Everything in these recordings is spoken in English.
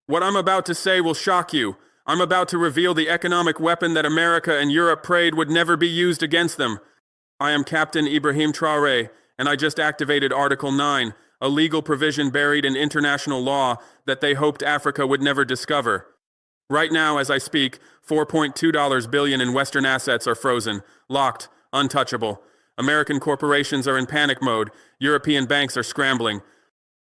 What I'm about to say will shock you. I'm about to reveal the economic weapon that America and Europe prayed would never be used against them. I am Captain Ibrahim Traoré, and I just activated Article 9, a legal provision buried in international law that they hoped Africa would never discover. Right now, as I speak, $4.2 billion in Western assets are frozen, locked, untouchable. American corporations are in panic mode. European banks are scrambling.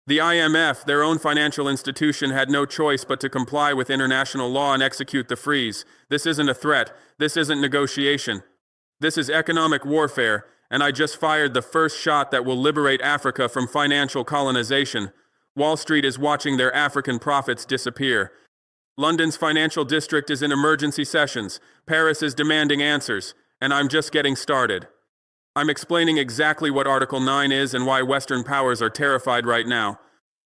The IMF, their own financial institution, had no choice but to comply with international law and execute the freeze. This isn't a threat. This isn't negotiation. This is economic warfare, and I just fired the first shot that will liberate Africa from financial colonization. Wall Street is watching their African profits disappear. London's financial district is in emergency sessions. Paris is demanding answers, and I'm just getting started. I'm explaining exactly what Article 9 is and why Western powers are terrified right now.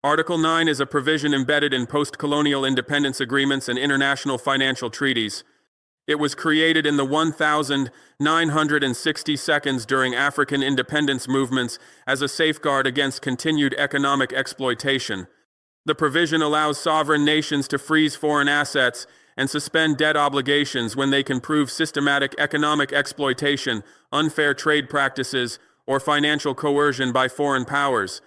Article 9 is a provision embedded in post-colonial independence agreements and international financial treaties. It was created in the 1960 seconds during African independence movements as a safeguard against continued economic exploitation. The provision allows sovereign nations to freeze foreign assets and suspend debt obligations when they can prove systematic economic exploitation, unfair trade practices, or financial coercion by foreign powers.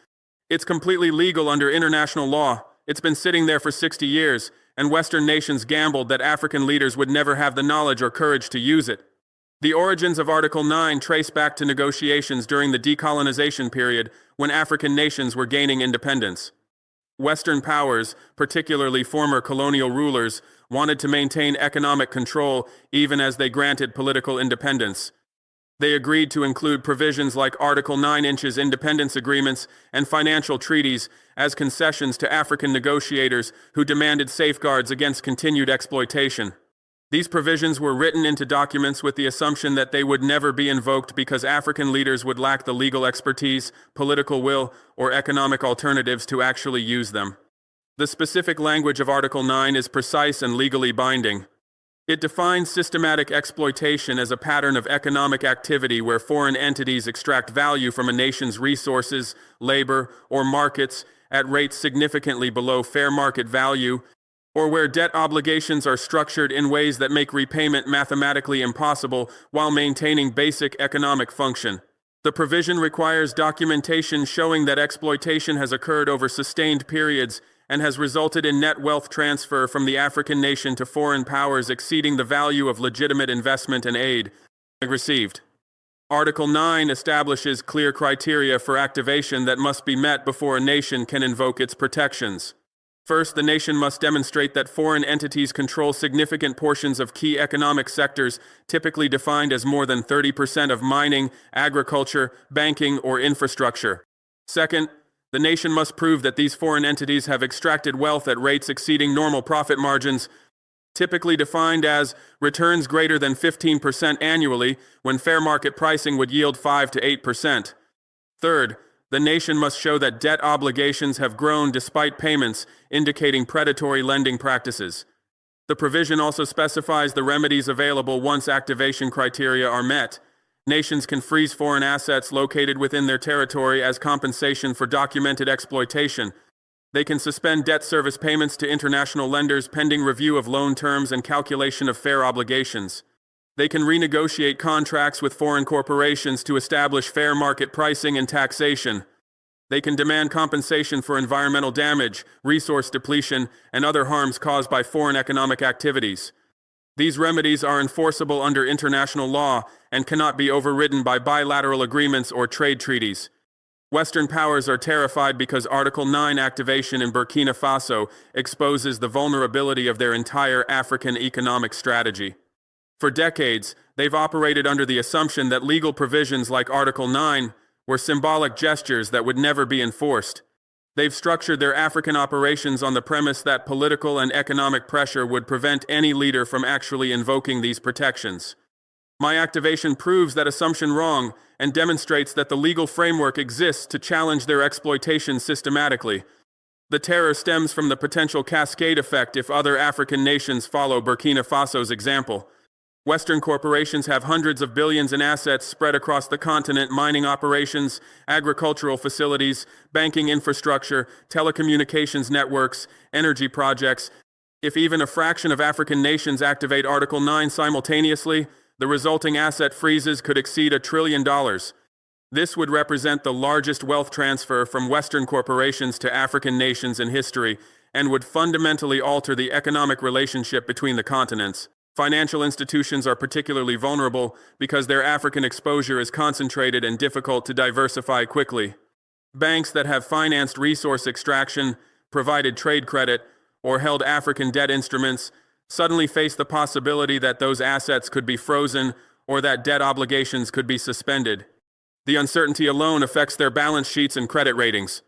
It's completely legal under international law. It's been sitting there for 60 years, and Western nations gambled that African leaders would never have the knowledge or courage to use it. The origins of Article 9 trace back to negotiations during the decolonization period when African nations were gaining independence. Western powers, particularly former colonial rulers, wanted to maintain economic control even as they granted political independence. They agreed to include provisions like Article 9 independence agreements and financial treaties as concessions to African negotiators who demanded safeguards against continued exploitation. These provisions were written into documents with the assumption that they would never be invoked because African leaders would lack the legal expertise, political will, or economic alternatives to actually use them. The specific language of Article 9 is precise and legally binding. It defines systematic exploitation as a pattern of economic activity where foreign entities extract value from a nation's resources, labor, or markets at rates significantly below fair market value, or where debt obligations are structured in ways that make repayment mathematically impossible while maintaining basic economic function. The provision requires documentation showing that exploitation has occurred over sustained periods and has resulted in net wealth transfer from the African nation to foreign powers exceeding the value of legitimate investment and aid received. Article 9 establishes clear criteria for activation that must be met before a nation can invoke its protections. First, the nation must demonstrate that foreign entities control significant portions of key economic sectors, typically defined as more than 30% of mining, agriculture, banking, or infrastructure. Second, the nation must prove that these foreign entities have extracted wealth at rates exceeding normal profit margins, typically defined as returns greater than 15% annually when fair market pricing would yield 5 to 8%. Third, the nation must show that debt obligations have grown despite payments, indicating predatory lending practices. The provision also specifies the remedies available once activation criteria are met. Nations can freeze foreign assets located within their territory as compensation for documented exploitation. They can suspend debt service payments to international lenders pending review of loan terms and calculation of fair obligations. They can renegotiate contracts with foreign corporations to establish fair market pricing and taxation. They can demand compensation for environmental damage, resource depletion, and other harms caused by foreign economic activities. These remedies are enforceable under international law and cannot be overridden by bilateral agreements or trade treaties. Western powers are terrified because Article 9 activation in Burkina Faso exposes the vulnerability of their entire African economic strategy. For decades, they've operated under the assumption that legal provisions like Article 9 were symbolic gestures that would never be enforced. They've structured their African operations on the premise that political and economic pressure would prevent any leader from actually invoking these protections. My activation proves that assumption wrong and demonstrates that the legal framework exists to challenge their exploitation systematically. The terror stems from the potential cascade effect if other African nations follow Burkina Faso's example. Western corporations have hundreds of billions in assets spread across the continent: mining operations, agricultural facilities, banking infrastructure, telecommunications networks, energy projects. If even a fraction of African nations activate Article 9 simultaneously, the resulting asset freezes could exceed $1 trillion. This would represent the largest wealth transfer from Western corporations to African nations in history and would fundamentally alter the economic relationship between the continents. Financial institutions are particularly vulnerable because their African exposure is concentrated and difficult to diversify quickly. Banks that have financed resource extraction, provided trade credit, or held African debt instruments suddenly face the possibility that those assets could be frozen or that debt obligations could be suspended. The uncertainty alone affects their balance sheets and credit ratings.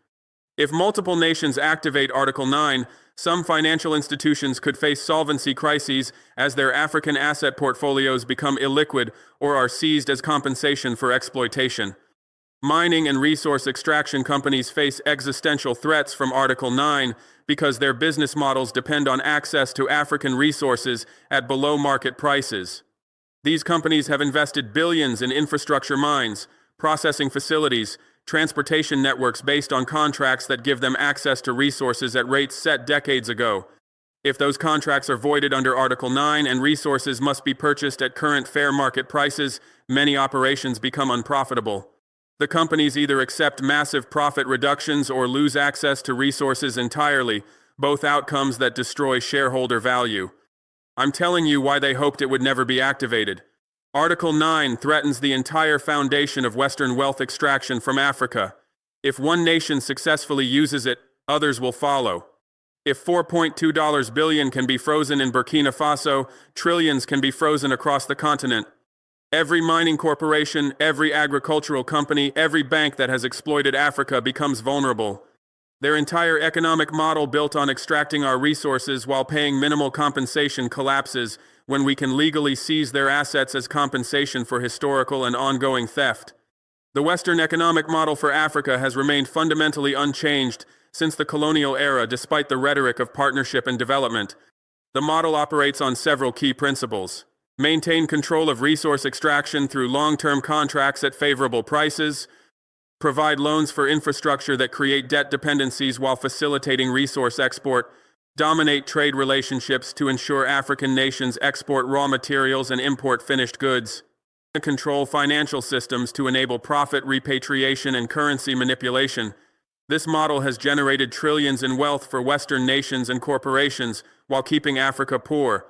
If multiple nations activate Article 9, some financial institutions could face solvency crises as their African asset portfolios become illiquid or are seized as compensation for exploitation. Mining and resource extraction companies face existential threats from Article 9 because their business models depend on access to African resources at below-market prices. These companies have invested billions in infrastructure mines, processing facilities, transportation networks based on contracts that give them access to resources at rates set decades ago. If those contracts are voided under Article 9 and resources must be purchased at current fair market prices, many operations become unprofitable. The companies either accept massive profit reductions or lose access to resources entirely, both outcomes that destroy shareholder value. I'm telling you why they hoped it would never be activated. Article 9 threatens the entire foundation of Western wealth extraction from Africa. If one nation successfully uses it, others will follow. If $4.2 billion can be frozen in Burkina Faso, trillions can be frozen across the continent. Every mining corporation, every agricultural company, every bank that has exploited Africa becomes vulnerable. Their entire economic model built on extracting our resources while paying minimal compensation collapses when we can legally seize their assets as compensation for historical and ongoing theft. The Western economic model for Africa has remained fundamentally unchanged since the colonial era, despite the rhetoric of partnership and development. The model operates on several key principles. Maintain control of resource extraction through long-term contracts at favorable prices. Provide loans for infrastructure that create debt dependencies while facilitating resource export. Dominate trade relationships to ensure African nations export raw materials and import finished goods. Control financial systems to enable profit repatriation and currency manipulation. This model has generated trillions in wealth for Western nations and corporations while keeping Africa poor.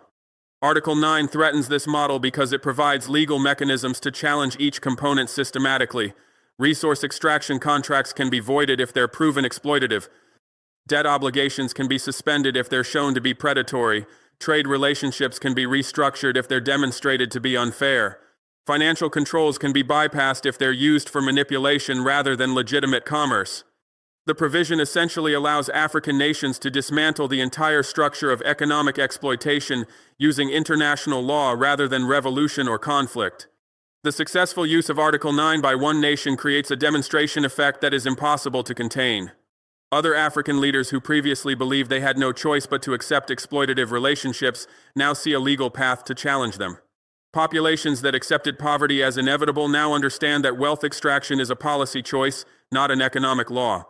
Article 9 threatens this model because it provides legal mechanisms to challenge each component systematically. Resource extraction contracts can be voided if they're proven exploitative. Debt obligations can be suspended if they're shown to be predatory. Trade relationships can be restructured if they're demonstrated to be unfair. Financial controls can be bypassed if they're used for manipulation rather than legitimate commerce. The provision essentially allows African nations to dismantle the entire structure of economic exploitation using international law rather than revolution or conflict. The successful use of Article 9 by one nation creates a demonstration effect that is impossible to contain. Other African leaders who previously believed they had no choice but to accept exploitative relationships now see a legal path to challenge them. Populations that accepted poverty as inevitable now understand that wealth extraction is a policy choice, not an economic law.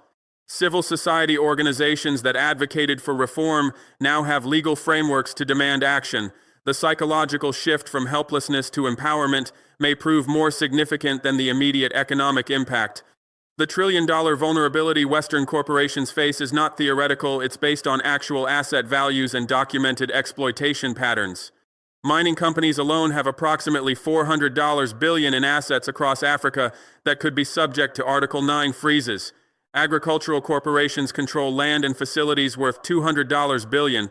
Civil society organizations that advocated for reform now have legal frameworks to demand action. The psychological shift from helplessness to empowerment may prove more significant than the immediate economic impact. The trillion-dollar vulnerability Western corporations face is not theoretical, it's based on actual asset values and documented exploitation patterns. Mining companies alone have approximately $400 billion in assets across Africa that could be subject to Article 9 freezes. Agricultural corporations control land and facilities worth $200 billion.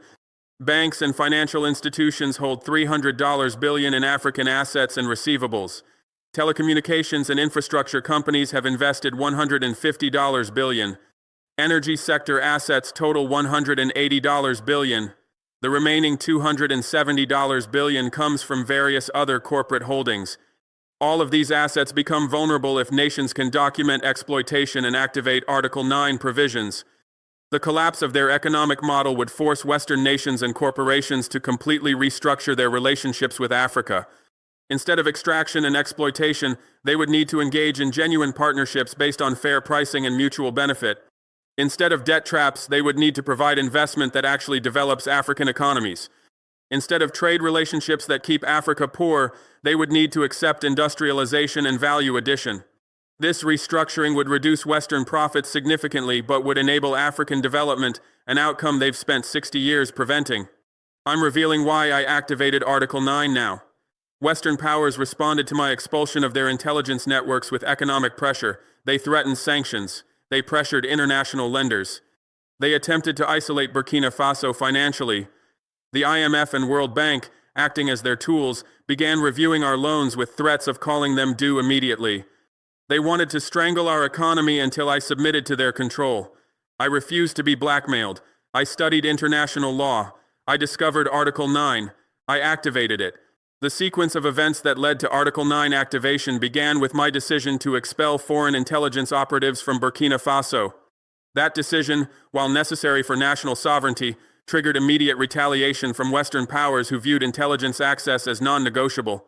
Banks and financial institutions hold $300 billion in African assets and receivables. Telecommunications and infrastructure companies have invested $150 billion. Energy sector assets total $180 billion. The remaining $270 billion comes from various other corporate holdings. All of these assets become vulnerable if nations can document exploitation and activate Article 9 provisions. The collapse of their economic model would force Western nations and corporations to completely restructure their relationships with Africa. Instead of extraction and exploitation, they would need to engage in genuine partnerships based on fair pricing and mutual benefit. Instead of debt traps, they would need to provide investment that actually develops African economies. Instead of trade relationships that keep Africa poor, they would need to accept industrialization and value addition. This restructuring would reduce Western profits significantly but would enable African development, an outcome they've spent 60 years preventing. I'm revealing why I activated Article 9 now. Western powers responded to my expulsion of their intelligence networks with economic pressure. They threatened sanctions. They pressured international lenders. They attempted to isolate Burkina Faso financially. The IMF and World Bank, acting as their tools, began reviewing our loans with threats of calling them due immediately. They wanted to strangle our economy until I submitted to their control. I refused to be blackmailed. I studied international law. I discovered Article 9. I activated it. The sequence of events that led to Article 9 activation began with my decision to expel foreign intelligence operatives from Burkina Faso. That decision, while necessary for national sovereignty, triggered immediate retaliation from Western powers who viewed intelligence access as non-negotiable.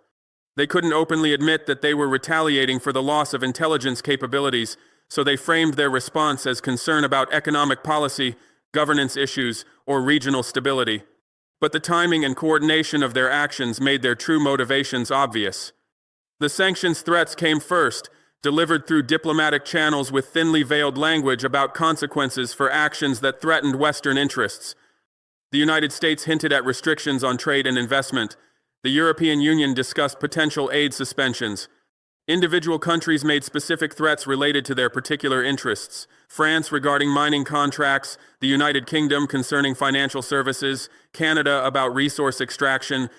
They couldn't openly admit that they were retaliating for the loss of intelligence capabilities, so they framed their response as concern about economic policy, governance issues, or regional stability. But the timing and coordination of their actions made their true motivations obvious. The sanctions threats came first, delivered through diplomatic channels with thinly veiled language about consequences for actions that threatened Western interests. The United States hinted at restrictions on trade and investment. The European Union discussed potential aid suspensions. Individual countries made specific threats related to their particular interests. France regarding mining contracts, the United Kingdom concerning financial services, Canada about resource extraction.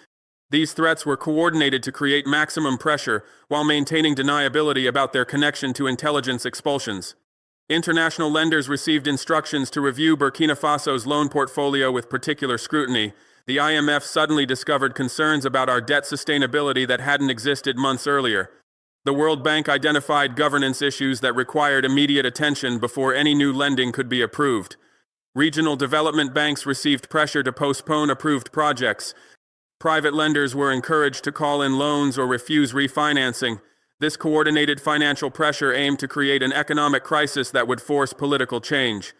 These threats were coordinated to create maximum pressure while maintaining deniability about their connection to intelligence expulsions. International lenders received instructions to review Burkina Faso's loan portfolio with particular scrutiny. The IMF suddenly discovered concerns about our debt sustainability that hadn't existed months earlier. The World Bank identified governance issues that required immediate attention before any new lending could be approved. Regional development banks received pressure to postpone approved projects. Private lenders were encouraged to call in loans or refuse refinancing. This coordinated financial pressure aimed to create an economic crisis that would force political change.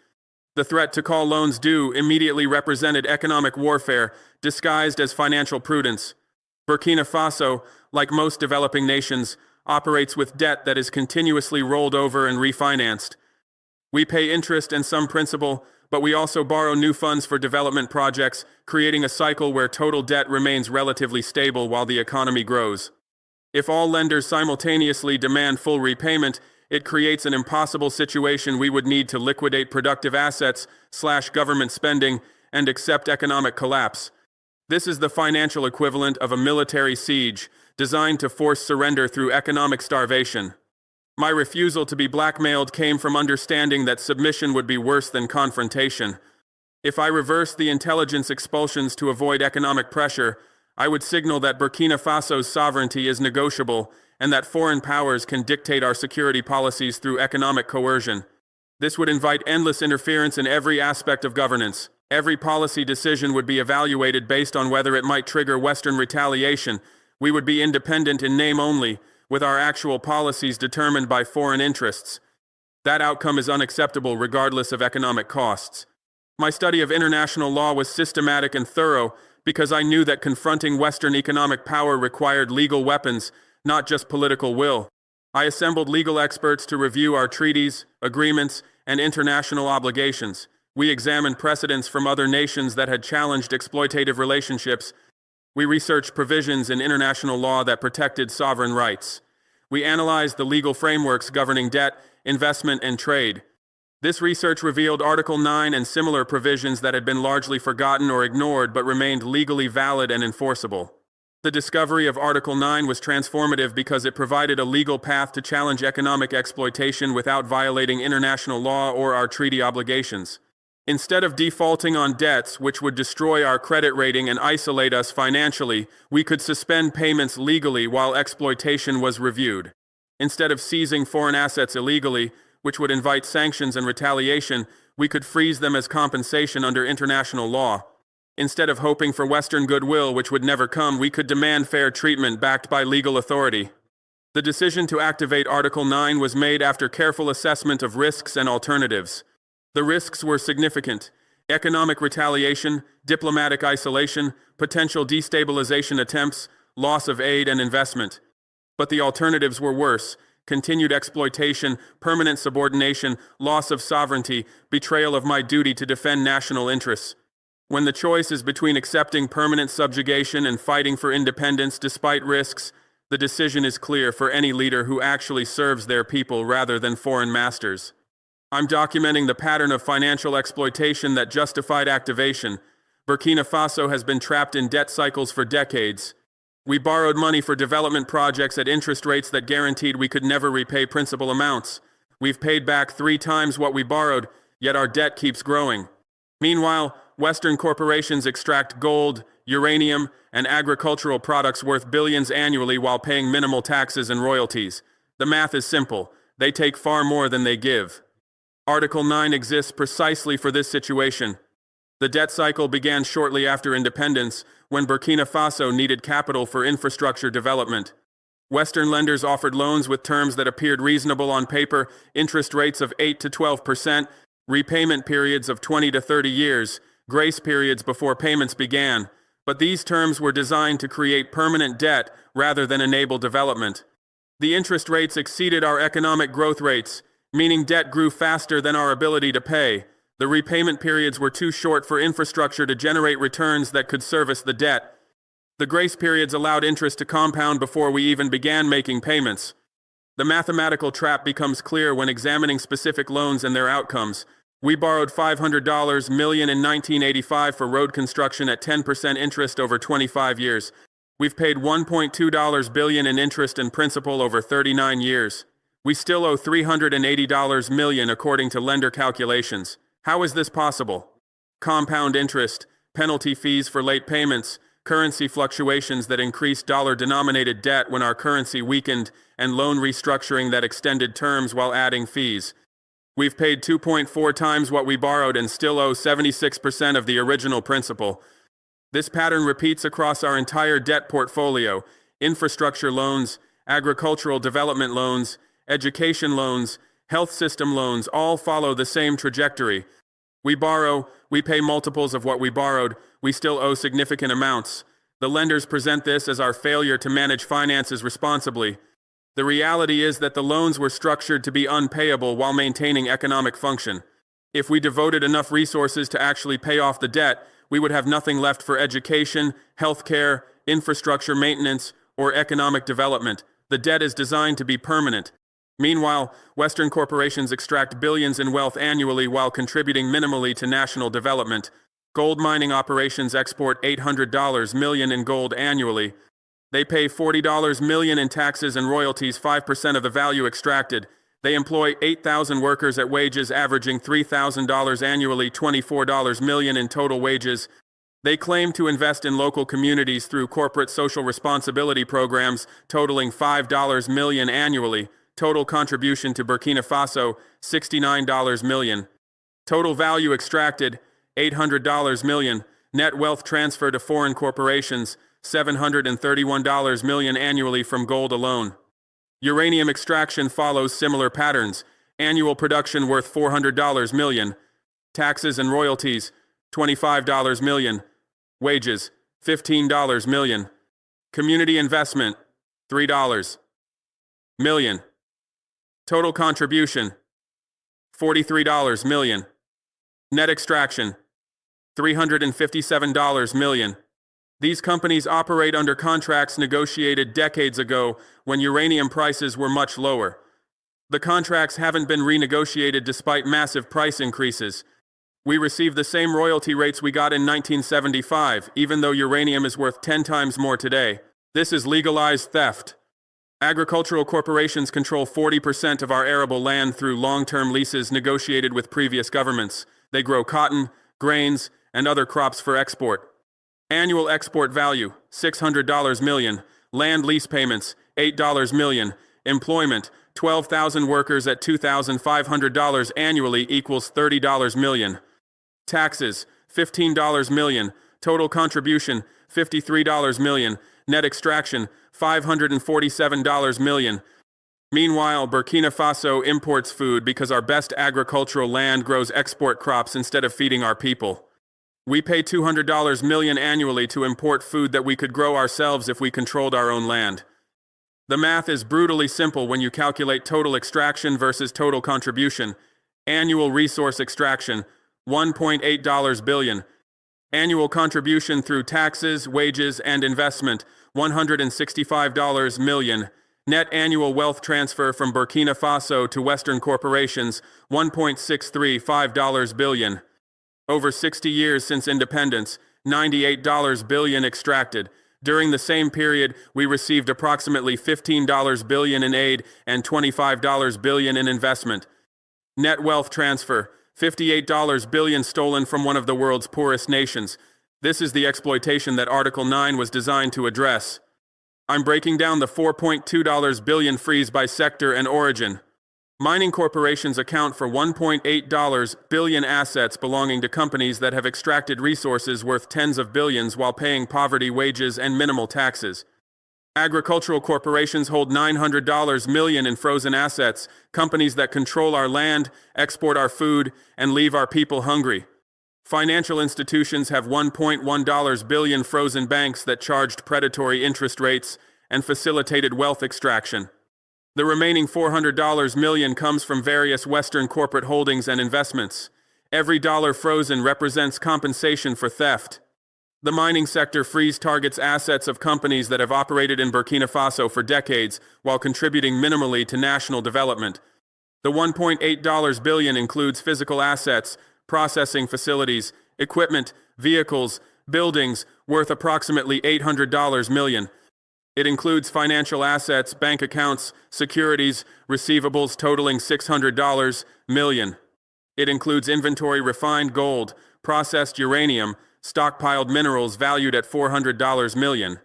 The threat to call loans due immediately represented economic warfare, disguised as financial prudence. Burkina Faso, like most developing nations, operates with debt that is continuously rolled over and refinanced. We pay interest and some principal, but we also borrow new funds for development projects, creating a cycle where total debt remains relatively stable while the economy grows. If all lenders simultaneously demand full repayment, it creates an impossible situation. We would need to liquidate productive assets, slash government spending, and accept economic collapse. This is the financial equivalent of a military siege, designed to force surrender through economic starvation. My refusal to be blackmailed came from understanding that submission would be worse than confrontation. If I reversed the intelligence expulsions to avoid economic pressure, I would signal that Burkina Faso's sovereignty is negotiable and that foreign powers can dictate our security policies through economic coercion. This would invite endless interference in every aspect of governance. Every policy decision would be evaluated based on whether it might trigger Western retaliation. We would be independent in name only, with our actual policies determined by foreign interests. That outcome is unacceptable regardless of economic costs. My study of international law was systematic and thorough because I knew that confronting Western economic power required legal weapons, not just political will. I assembled legal experts to review our treaties, agreements, and international obligations. We examined precedents from other nations that had challenged exploitative relationships. We researched provisions in international law that protected sovereign rights. We analyzed the legal frameworks governing debt, investment, and trade. This research revealed Article 9 and similar provisions that had been largely forgotten or ignored but remained legally valid and enforceable. The discovery of Article 9 was transformative because it provided a legal path to challenge economic exploitation without violating international law or our treaty obligations. Instead of defaulting on debts, which would destroy our credit rating and isolate us financially, we could suspend payments legally while exploitation was reviewed. Instead of seizing foreign assets illegally, which would invite sanctions and retaliation, we could freeze them as compensation under international law. Instead of hoping for Western goodwill, which would never come, we could demand fair treatment backed by legal authority. The decision to activate Article 9 was made after careful assessment of risks and alternatives. The risks were significant: economic retaliation, diplomatic isolation, potential destabilization attempts, loss of aid and investment. But the alternatives were worse: continued exploitation, permanent subordination, loss of sovereignty, betrayal of my duty to defend national interests. When the choice is between accepting permanent subjugation and fighting for independence despite risks, the decision is clear for any leader who actually serves their people rather than foreign masters. I'm documenting the pattern of financial exploitation that justified activation. Burkina Faso has been trapped in debt cycles for decades. We borrowed money for development projects at interest rates that guaranteed we could never repay principal amounts. We've paid back 3 times what we borrowed, yet our debt keeps growing. Meanwhile, Western corporations extract gold, uranium, and agricultural products worth billions annually while paying minimal taxes and royalties. The math is simple: they take far more than they give. Article 9 exists precisely for this situation. The debt cycle began shortly after independence, when Burkina Faso needed capital for infrastructure development. Western lenders offered loans with terms that appeared reasonable on paper: interest rates of 8 to 12%, repayment periods of 20 to 30 years, grace periods before payments began. But these terms were designed to create permanent debt rather than enable development. The interest rates exceeded our economic growth rates, meaning debt grew faster than our ability to pay. The repayment periods were too short for infrastructure to generate returns that could service the debt. The grace periods allowed interest to compound before we even began making payments. The mathematical trap becomes clear when examining specific loans and their outcomes. We borrowed $500 million in 1985 for road construction at 10% interest over 25 years. We've paid $1.2 billion in interest and principal over 39 years. We still owe $380 million according to lender calculations. How is this possible? Compound interest, penalty fees for late payments, currency fluctuations that increased dollar-denominated debt when our currency weakened, and loan restructuring that extended terms while adding fees. We've paid 2.4 times what we borrowed and still owe 76% of the original principal. This pattern repeats across our entire debt portfolio: infrastructure loans, agricultural development loans, education loans, health system loans all follow the same trajectory. We borrow, we pay multiples of what we borrowed, we still owe significant amounts. The lenders present this as our failure to manage finances responsibly. The reality is that the loans were structured to be unpayable while maintaining economic function. If we devoted enough resources to actually pay off the debt, we would have nothing left for education, healthcare, infrastructure maintenance, or economic development. The debt is designed to be permanent. Meanwhile, Western corporations extract billions in wealth annually while contributing minimally to national development. Gold mining operations export $800 million in gold annually. They pay $40 million in taxes and royalties, 5% of the value extracted. They employ 8,000 workers at wages averaging $3,000 annually, $24 million in total wages. They claim to invest in local communities through corporate social responsibility programs, totaling $5 million annually. Total contribution to Burkina Faso, $69 million. Total value extracted, $800 million. Net wealth transfer to foreign corporations, $731 million annually from gold alone. Uranium extraction follows similar patterns. Annual production worth $400 million. Taxes and royalties, $25 million. Wages, $15 million. Community investment, $3 million. Total contribution, $43 million. Net extraction, $357 million. These companies operate under contracts negotiated decades ago when uranium prices were much lower. The contracts haven't been renegotiated despite massive price increases. We receive the same royalty rates we got in 1975, even though uranium is worth 10 times more today. This is legalized theft. Agricultural corporations control 40% of our arable land through long-term leases negotiated with previous governments. They grow cotton, grains, and other crops for export. Annual export value, $600 million. Land lease payments, $8 million. Employment, 12,000 workers at $2,500 annually equals $30 million. Taxes, $15 million. Total contribution, $53 million. Net extraction, $547 million. Meanwhile, Burkina Faso imports food because our best agricultural land grows export crops instead of feeding our people. We pay $200 million annually to import food that we could grow ourselves if we controlled our own land. The math is brutally simple when you calculate total extraction versus total contribution. Annual resource extraction, $1.8 billion. Annual contribution through taxes, wages, and investment, $165 million. Net annual wealth transfer from Burkina Faso to Western corporations, $1.635 billion. Over 60 years since independence, $98 billion extracted. During the same period, we received approximately $15 billion in aid and $25 billion in investment. Net wealth transfer, $58 billion stolen from one of the world's poorest nations. This is the exploitation that Article 9 was designed to address. I'm breaking down the $4.2 billion freeze by sector and origin. Mining corporations account for $1.8 billion assets belonging to companies that have extracted resources worth tens of billions while paying poverty wages and minimal taxes. Agricultural corporations hold $900 million in frozen assets, companies that control our land, export our food, and leave our people hungry. Financial institutions have $1.1 billion frozen banks that charged predatory interest rates and facilitated wealth extraction. The remaining $400 million comes from various Western corporate holdings and investments. Every dollar frozen represents compensation for theft. The mining sector freeze targets assets of companies that have operated in Burkina Faso for decades while contributing minimally to national development. The $1.8 billion includes physical assets, processing facilities, equipment, vehicles, buildings worth approximately $800 million. It includes financial assets, bank accounts, securities, receivables totaling $600 million. It includes inventory refined gold, processed uranium, stockpiled minerals valued at $400 million.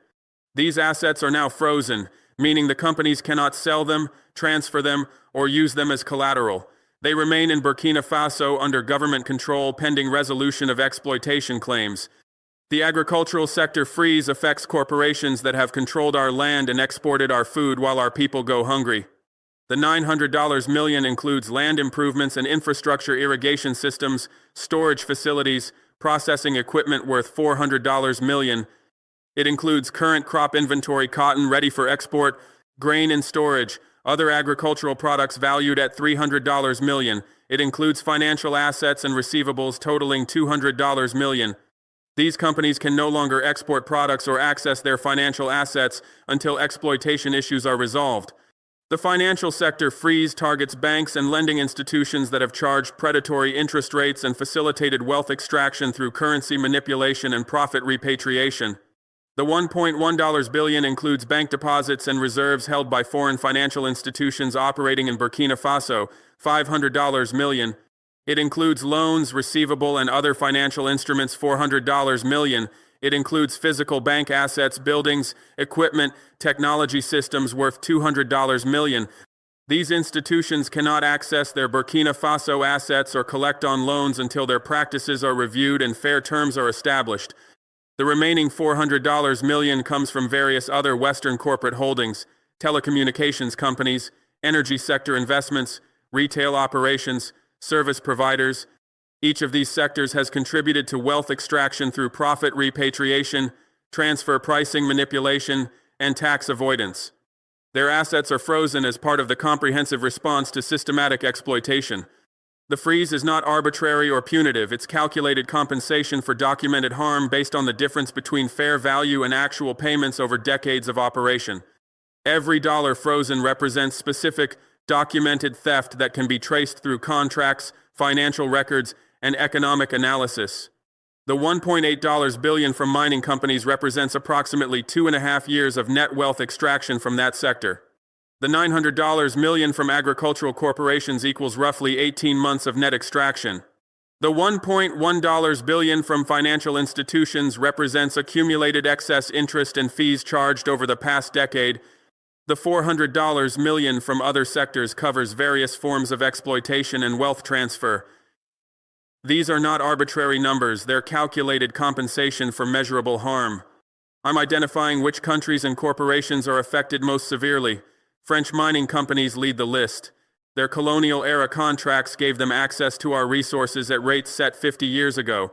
These assets are now frozen, meaning the companies cannot sell them, transfer them, or use them as collateral. They remain in Burkina Faso under government control pending resolution of exploitation claims. The agricultural sector freeze affects corporations that have controlled our land and exported our food while our people go hungry. The $900 million includes land improvements and infrastructure irrigation systems, storage facilities, processing equipment worth $400 million. It includes current crop inventory cotton ready for export, grain in storage, other agricultural products valued at $300 million. It includes financial assets and receivables totaling $200 million. These companies can no longer export products or access their financial assets until exploitation issues are resolved. The financial sector freeze targets banks and lending institutions that have charged predatory interest rates and facilitated wealth extraction through currency manipulation and profit repatriation. The $1.1 billion includes bank deposits and reserves held by foreign financial institutions operating in Burkina Faso, $500 million. It includes loans, receivable, and other financial instruments, $400 million. It includes physical bank assets, buildings, equipment, technology systems worth $200 million. These institutions cannot access their Burkina Faso assets or collect on loans until their practices are reviewed and fair terms are established. The remaining $400 million comes from various other Western corporate holdings, telecommunications companies, energy sector investments, retail operations, service providers. Each of these sectors has contributed to wealth extraction through profit repatriation, transfer pricing manipulation, and tax avoidance. Their assets are frozen as part of the comprehensive response to systematic exploitation. The freeze is not arbitrary or punitive, it's calculated compensation for documented harm based on the difference between fair value and actual payments over decades of operation. Every dollar frozen represents specific, documented theft that can be traced through contracts, financial records, and economic analysis. The $1.8 billion from mining companies represents approximately 2.5 years of net wealth extraction from that sector. The $900 million from agricultural corporations equals roughly 18 months of net extraction. The $1.1 billion from financial institutions represents accumulated excess interest and fees charged over the past decade. The $400 million from other sectors covers various forms of exploitation and wealth transfer. These are not arbitrary numbers, they're calculated compensation for measurable harm. I'm identifying which countries and corporations are affected most severely. French mining companies lead the list. Their colonial-era contracts gave them access to our resources at rates set 50 years ago.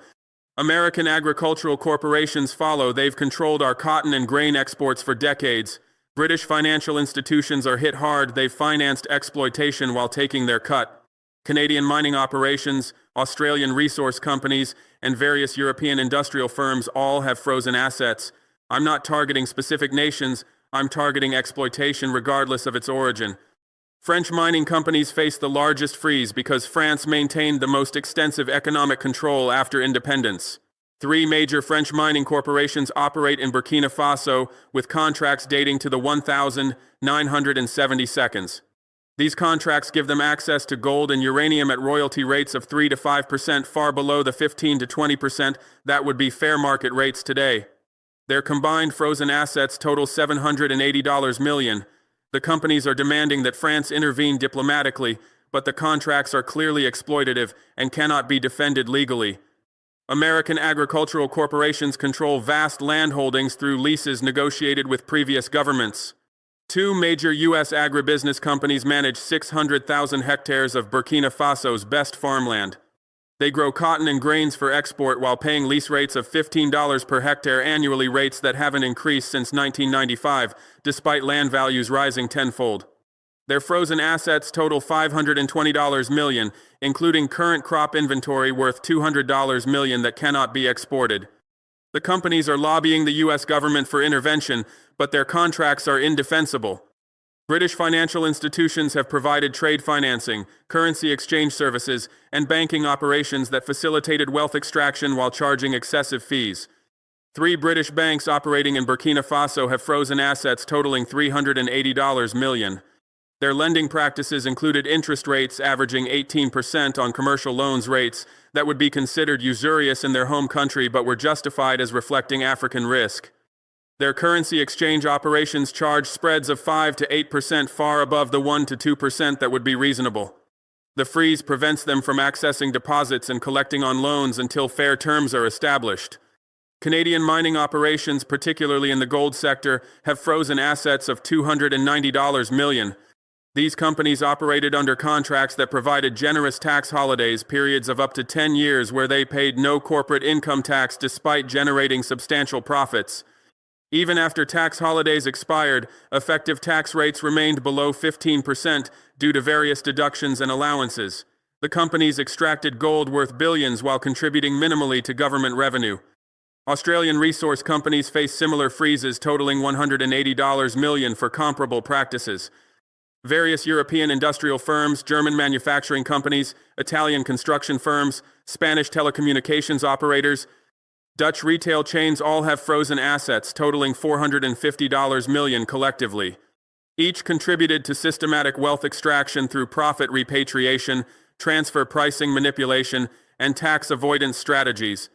American agricultural corporations follow. They've controlled our cotton and grain exports for decades. British financial institutions are hit hard. They've financed exploitation while taking their cut. Canadian mining operations, Australian resource companies, and various European industrial firms all have frozen assets. I'm not targeting specific nations, I'm targeting exploitation regardless of its origin. French mining companies face the largest freeze because France maintained the most extensive economic control after independence. 3 major French mining corporations operate in Burkina Faso, with contracts dating to the 1972nd. These contracts give them access to gold and uranium at royalty rates of 3 to 5%, far below the 15 to 20% that would be fair market rates today. Their combined frozen assets total $780 million. The companies are demanding that France intervene diplomatically, but the contracts are clearly exploitative and cannot be defended legally. American agricultural corporations control vast land holdings through leases negotiated with previous governments. 2 major U.S. agribusiness companies manage 600,000 hectares of Burkina Faso's best farmland. They grow cotton and grains for export while paying lease rates of $15 per hectare annually, rates that haven't increased since 1995, despite land values rising tenfold. Their frozen assets total $520 million, including current crop inventory worth $200 million that cannot be exported. The companies are lobbying the U.S. government for intervention, but their contracts are indefensible. British financial institutions have provided trade financing, currency exchange services, and banking operations that facilitated wealth extraction while charging excessive fees. 3 British banks operating in Burkina Faso have frozen assets totaling $380 million. Their lending practices included interest rates averaging 18% on commercial loans, rates that would be considered usurious in their home country but were justified as reflecting African risk. Their currency exchange operations charge spreads of 5 to 8%, far above the 1 to 2% that would be reasonable. The freeze prevents them from accessing deposits and collecting on loans until fair terms are established. Canadian mining operations, particularly in the gold sector, have frozen assets of $290 million. These companies operated under contracts that provided generous tax holidays, periods of up to 10 years where they paid no corporate income tax despite generating substantial profits. Even after tax holidays expired, effective tax rates remained below 15% due to various deductions and allowances. The companies extracted gold worth billions while contributing minimally to government revenue. Australian resource companies face similar freezes totaling $180 million for comparable practices. Various European industrial firms, German manufacturing companies, Italian construction firms, Spanish telecommunications operators, Dutch retail chains all have frozen assets totaling $450 million collectively. Each contributed to systematic wealth extraction through profit repatriation, transfer pricing manipulation, and tax avoidance strategies.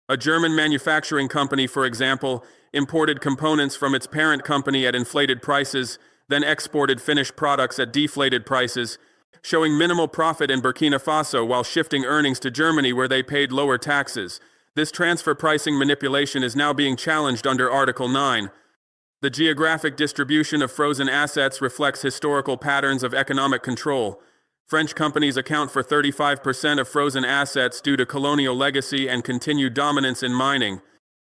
A German manufacturing company, for example, imported components from its parent company at inflated prices, then exported finished products at deflated prices, showing minimal profit in Burkina Faso while shifting earnings to Germany where they paid lower taxes. This transfer pricing manipulation is now being challenged under Article 9. The geographic distribution of frozen assets reflects historical patterns of economic control. French companies account for 35% of frozen assets due to colonial legacy and continued dominance in mining.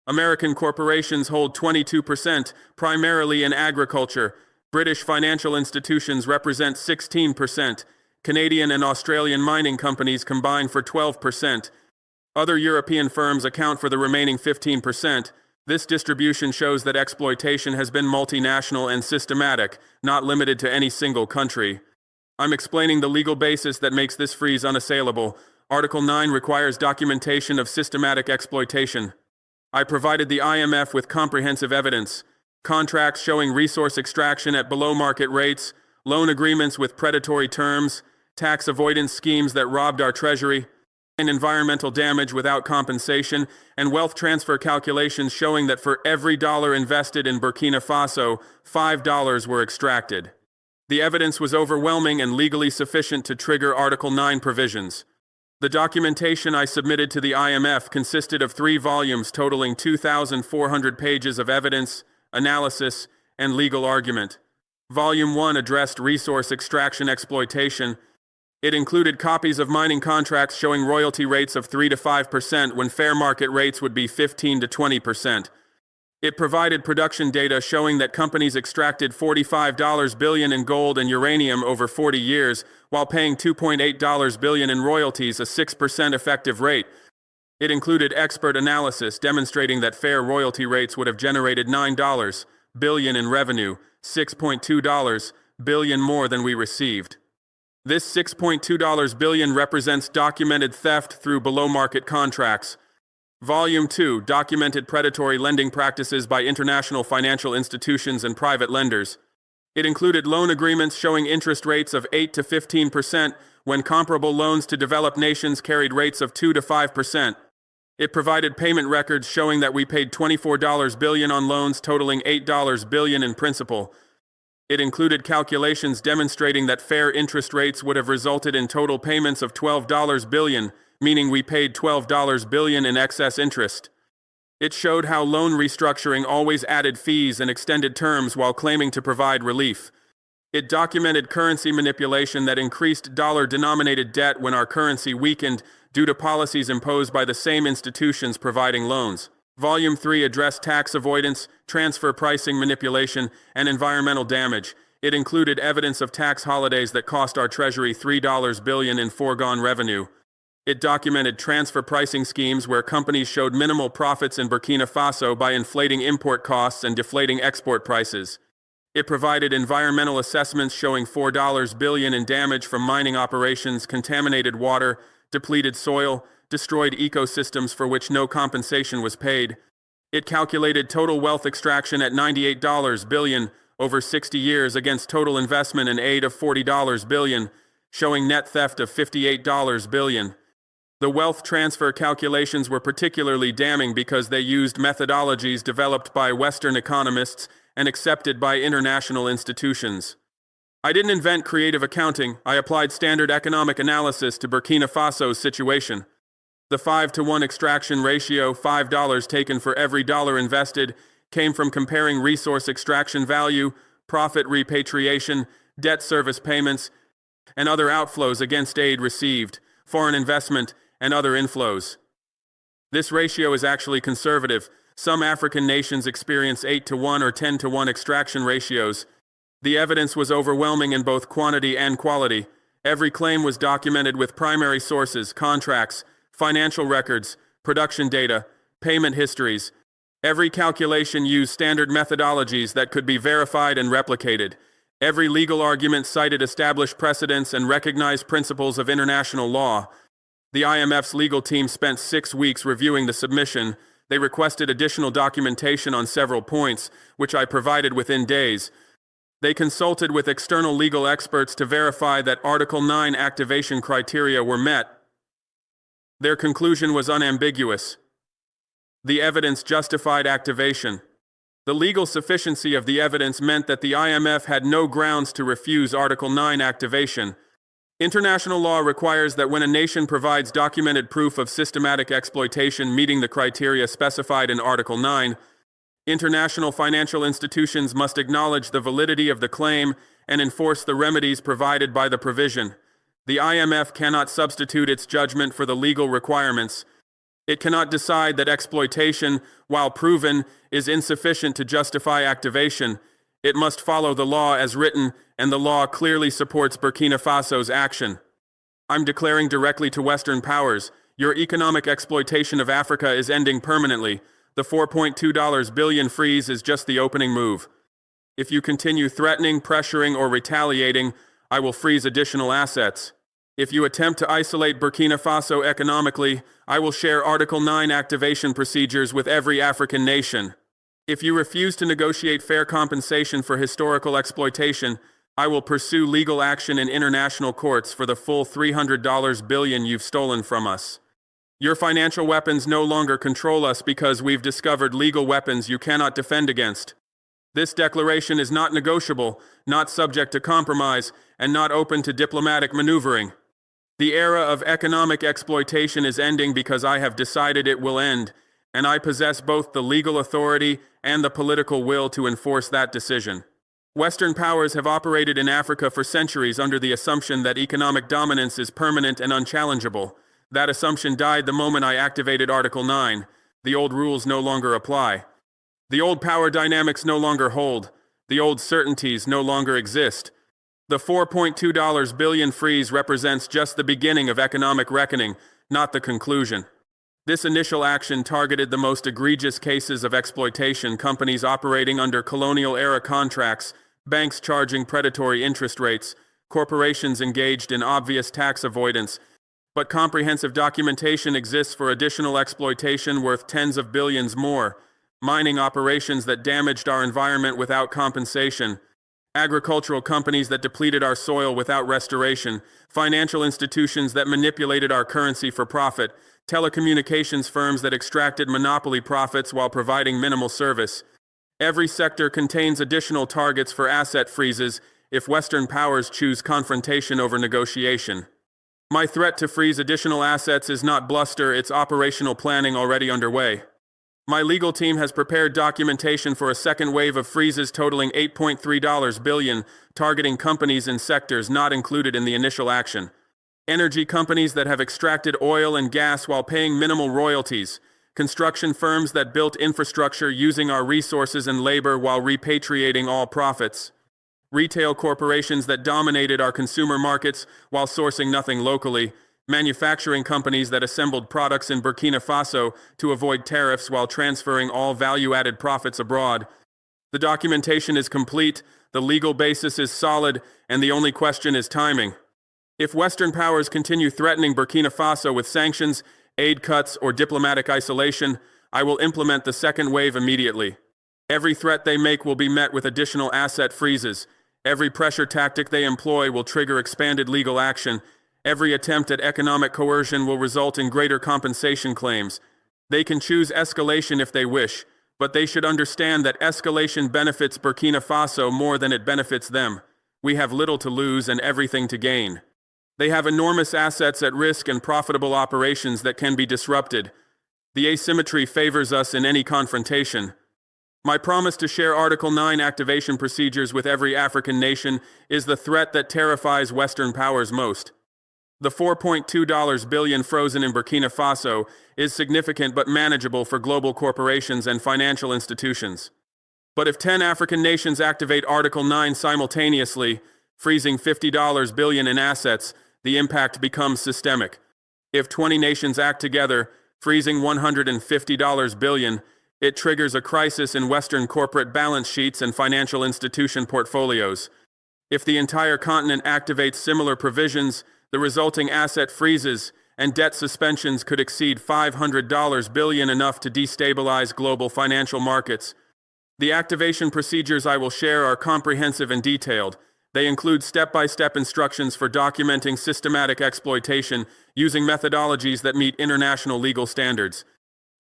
American corporations hold 22%, primarily in agriculture. British financial institutions represent 16%. Canadian and Australian mining companies combine for 12%. Other European firms account for the remaining 15%. This distribution shows that exploitation has been multinational and systematic, not limited to any single country. I'm explaining the legal basis that makes this freeze unassailable. Article 9 requires documentation of systematic exploitation. I provided the IMF with comprehensive evidence. Contracts showing resource extraction at below-market rates, loan agreements with predatory terms, tax avoidance schemes that robbed our treasury. and environmental damage without compensation, and wealth transfer calculations showing that for every dollar invested in Burkina Faso, $5 were extracted. The evidence was overwhelming and legally sufficient to trigger Article 9 provisions. The documentation I submitted to the IMF consisted of 3 volumes totaling 2,400 pages of evidence, analysis, and legal argument. Volume 1 addressed resource extraction exploitation. It included copies of mining contracts showing royalty rates of 3 to 5% when fair market rates would be 15 to 20%. It provided production data showing that companies extracted $45 billion in gold and uranium over 40 years, while paying $2.8 billion in royalties, a 6% effective rate. It included expert analysis demonstrating that fair royalty rates would have generated $9 billion in revenue, $6.2 billion more than we received. This $6.2 billion represents documented theft through below-market contracts. Volume 2 documented predatory lending practices by international financial institutions and private lenders. It included loan agreements showing interest rates of 8 to 15% when comparable loans to developed nations carried rates of 2 to 5%. It provided payment records showing that we paid $24 billion on loans totaling $8 billion in principal. It included calculations demonstrating that fair interest rates would have resulted in total payments of $12 billion, meaning we paid $12 billion in excess interest. It showed how loan restructuring always added fees and extended terms while claiming to provide relief. It documented currency manipulation that increased dollar-denominated debt when our currency weakened due to policies imposed by the same institutions providing loans. Volume 3 addressed tax avoidance, transfer pricing manipulation, and environmental damage. It included evidence of tax holidays that cost our treasury $3 billion in foregone revenue. It documented transfer pricing schemes where companies showed minimal profits in Burkina Faso by inflating import costs and deflating export prices. It provided environmental assessments showing $4 billion in damage from mining operations, contaminated water, depleted soil, destroyed ecosystems for which no compensation was paid. It calculated total wealth extraction at $98 billion over 60 years against total investment and aid of $40 billion, showing net theft of $58 billion. The wealth transfer calculations were particularly damning because they used methodologies developed by Western economists and accepted by international institutions. I didn't invent creative accounting, I applied standard economic analysis to Burkina Faso's situation. The 5-to-1 extraction ratio, $5 taken for every dollar invested, came from comparing resource extraction value, profit repatriation, debt service payments, and other outflows against aid received, foreign investment, and other inflows. This ratio is actually conservative. Some African nations experience 8-to-1 or 10-to-1 extraction ratios. The evidence was overwhelming in both quantity and quality. Every claim was documented with primary sources, contracts, financial records, production data, payment histories. Every calculation used standard methodologies that could be verified and replicated. Every legal argument cited established precedents and recognized principles of international law. The IMF's legal team spent 6 weeks reviewing the submission. They requested additional documentation on several points, which I provided within days. They consulted with external legal experts to verify that Article 9 activation criteria were met. Their conclusion was unambiguous. The evidence justified activation. The legal sufficiency of the evidence meant that the IMF had no grounds to refuse Article 9 activation. International law requires that when a nation provides documented proof of systematic exploitation meeting the criteria specified in Article 9, international financial institutions must acknowledge the validity of the claim and enforce the remedies provided by the provision. The IMF cannot substitute its judgment for the legal requirements. It cannot decide that exploitation, while proven, is insufficient to justify activation. It must follow the law as written, and the law clearly supports Burkina Faso's action. I'm declaring directly to Western powers, your economic exploitation of Africa is ending permanently. The $4.2 billion freeze is just the opening move. If you continue threatening, pressuring, or retaliating, I will freeze additional assets. If you attempt to isolate Burkina Faso economically, I will share Article 9 activation procedures with every African nation. If you refuse to negotiate fair compensation for historical exploitation, I will pursue legal action in international courts for the full $300 billion you've stolen from us. Your financial weapons no longer control us because we've discovered legal weapons you cannot defend against. This declaration is not negotiable, not subject to compromise, and not open to diplomatic maneuvering. The era of economic exploitation is ending because I have decided it will end, and I possess both the legal authority and the political will to enforce that decision. Western powers have operated in Africa for centuries under the assumption that economic dominance is permanent and unchallengeable. That assumption died the moment I activated Article 9. The old rules no longer apply. The old power dynamics no longer hold. The old certainties no longer exist. The $4.2 billion freeze represents just the beginning of economic reckoning, not the conclusion. This initial action targeted the most egregious cases of exploitation: companies operating under colonial-era contracts, banks charging predatory interest rates, corporations engaged in obvious tax avoidance. But comprehensive documentation exists for additional exploitation worth tens of billions more: mining operations that damaged our environment without compensation, agricultural companies that depleted our soil without restoration, financial institutions that manipulated our currency for profit, telecommunications firms that extracted monopoly profits while providing minimal service. Every sector contains additional targets for asset freezes if Western powers choose confrontation over negotiation. My threat to freeze additional assets is not bluster, it's operational planning already underway. My legal team has prepared documentation for a second wave of freezes totaling $8.3 billion, targeting companies in sectors not included in the initial action. Energy companies that have extracted oil and gas while paying minimal royalties, construction firms that built infrastructure using our resources and labor while repatriating all profits, retail corporations that dominated our consumer markets while sourcing nothing locally, manufacturing companies that assembled products in Burkina Faso to avoid tariffs while transferring all value-added profits abroad. The documentation is complete, the legal basis is solid, and the only question is timing. If Western powers continue threatening Burkina Faso with sanctions, aid cuts, or diplomatic isolation, I will implement the second wave immediately. Every threat they make will be met with additional asset freezes. Every pressure tactic they employ will trigger expanded legal action. Every attempt at economic coercion will result in greater compensation claims. They can choose escalation if they wish, but they should understand that escalation benefits Burkina Faso more than it benefits them. We have little to lose and everything to gain. They have enormous assets at risk and profitable operations that can be disrupted. The asymmetry favors us in any confrontation. My promise to share Article 9 activation procedures with every African nation is the threat that terrifies Western powers most. The $4.2 billion frozen in Burkina Faso is significant but manageable for global corporations and financial institutions. But if 10 African nations activate Article 9 simultaneously, freezing $50 billion in assets, the impact becomes systemic. If 20 nations act together, freezing $150 billion, it triggers a crisis in Western corporate balance sheets and financial institution portfolios. If the entire continent activates similar provisions, the resulting asset freezes and debt suspensions could exceed $500 billion, enough to destabilize global financial markets. The activation procedures I will share are comprehensive and detailed. They include step-by-step instructions for documenting systematic exploitation using methodologies that meet international legal standards.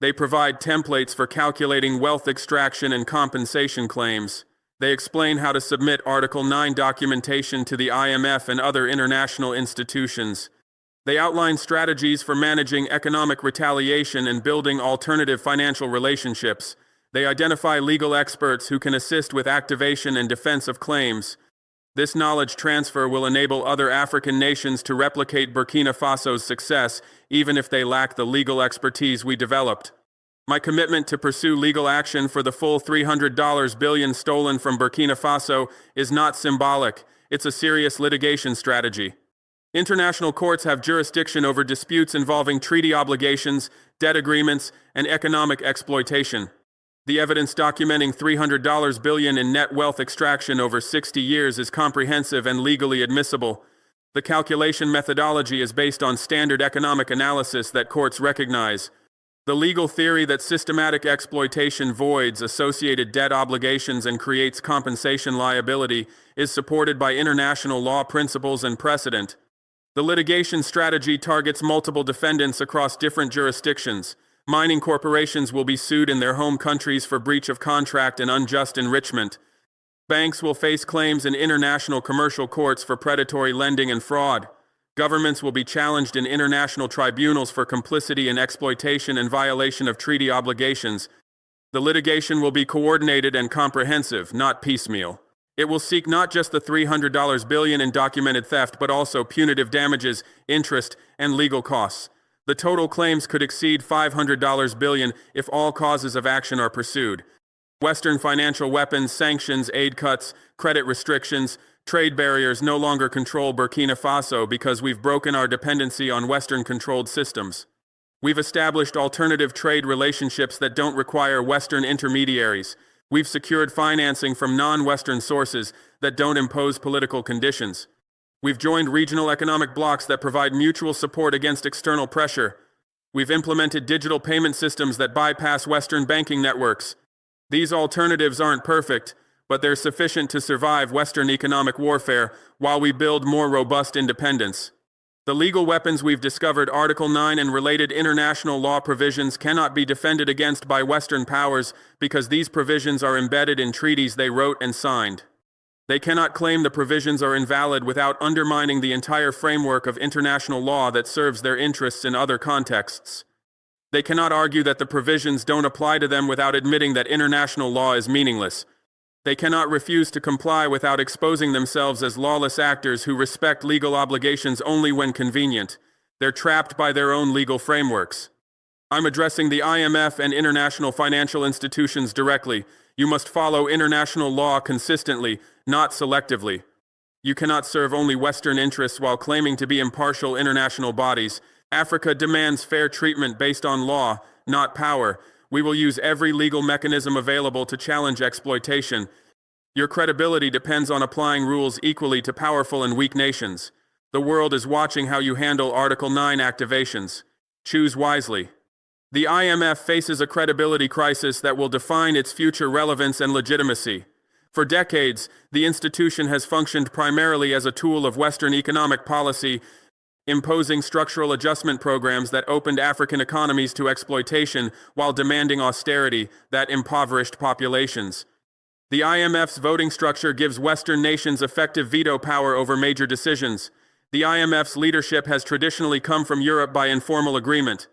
They provide templates for calculating wealth extraction and compensation claims. They explain how to submit Article 9 documentation to the IMF and other international institutions. They outline strategies for managing economic retaliation and building alternative financial relationships. They identify legal experts who can assist with activation and defense of claims. This knowledge transfer will enable other African nations to replicate Burkina Faso's success, even if they lack the legal expertise we developed. My commitment to pursue legal action for the full $300 billion stolen from Burkina Faso is not symbolic, it's a serious litigation strategy. International courts have jurisdiction over disputes involving treaty obligations, debt agreements, and economic exploitation. The evidence documenting $300 billion in net wealth extraction over 60 years is comprehensive and legally admissible. The calculation methodology is based on standard economic analysis that courts recognize. The legal theory that systematic exploitation voids associated debt obligations and creates compensation liability is supported by international law principles and precedent. The litigation strategy targets multiple defendants across different jurisdictions. Mining corporations will be sued in their home countries for breach of contract and unjust enrichment. Banks will face claims in international commercial courts for predatory lending and fraud. Governments will be challenged in international tribunals for complicity in exploitation and violation of treaty obligations. The litigation will be coordinated and comprehensive, not piecemeal. It will seek not just the $300 billion in documented theft, but also punitive damages, interest, and legal costs. The total claims could exceed $500 billion if all causes of action are pursued. Western financial weapons, sanctions, aid cuts, credit restrictions, trade barriers no longer control Burkina Faso because we've broken our dependency on Western-controlled systems. We've established alternative trade relationships that don't require Western intermediaries. We've secured financing from non-Western sources that don't impose political conditions. We've joined regional economic blocs that provide mutual support against external pressure. We've implemented digital payment systems that bypass Western banking networks. These alternatives aren't perfect, but they're sufficient to survive Western economic warfare while we build more robust independence. The legal weapons we've discovered, Article 9 and related international law provisions, cannot be defended against by Western powers because these provisions are embedded in treaties they wrote and signed. They cannot claim the provisions are invalid without undermining the entire framework of international law that serves their interests in other contexts. They cannot argue that the provisions don't apply to them without admitting that international law is meaningless. They cannot refuse to comply without exposing themselves as lawless actors who respect legal obligations only when convenient. They're trapped by their own legal frameworks. I'm addressing the IMF and international financial institutions directly. You must follow international law consistently, not selectively. You cannot serve only Western interests while claiming to be impartial international bodies. Africa demands fair treatment based on law, not power. We will use every legal mechanism available to challenge exploitation. Your credibility depends on applying rules equally to powerful and weak nations. The world is watching how you handle Article 9 activations. Choose wisely. The IMF faces a credibility crisis that will define its future relevance and legitimacy. For decades, the institution has functioned primarily as a tool of Western economic policy, imposing structural adjustment programs that opened African economies to exploitation while demanding austerity that impoverished populations. The IMF's voting structure gives Western nations effective veto power over major decisions. The IMF's leadership has traditionally come from Europe by informal agreement.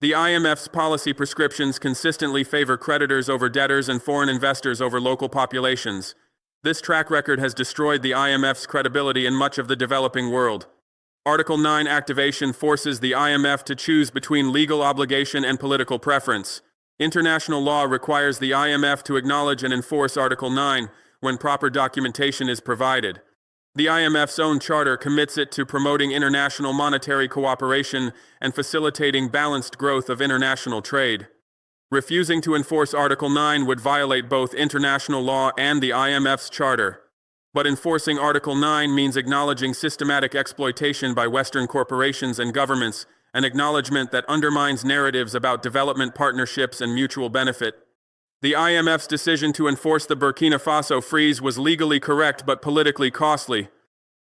The IMF's policy prescriptions consistently favor creditors over debtors and foreign investors over local populations. This track record has destroyed the IMF's credibility in much of the developing world. Article 9 activation forces the IMF to choose between legal obligation and political preference. International law requires the IMF to acknowledge and enforce Article 9 when proper documentation is provided. The IMF's own charter commits it to promoting international monetary cooperation and facilitating balanced growth of international trade. Refusing to enforce Article 9 would violate both international law and the IMF's charter. But enforcing Article 9 means acknowledging systematic exploitation by Western corporations and governments, an acknowledgement that undermines narratives about development partnerships and mutual benefit. The IMF's decision to enforce the Burkina Faso freeze was legally correct but politically costly.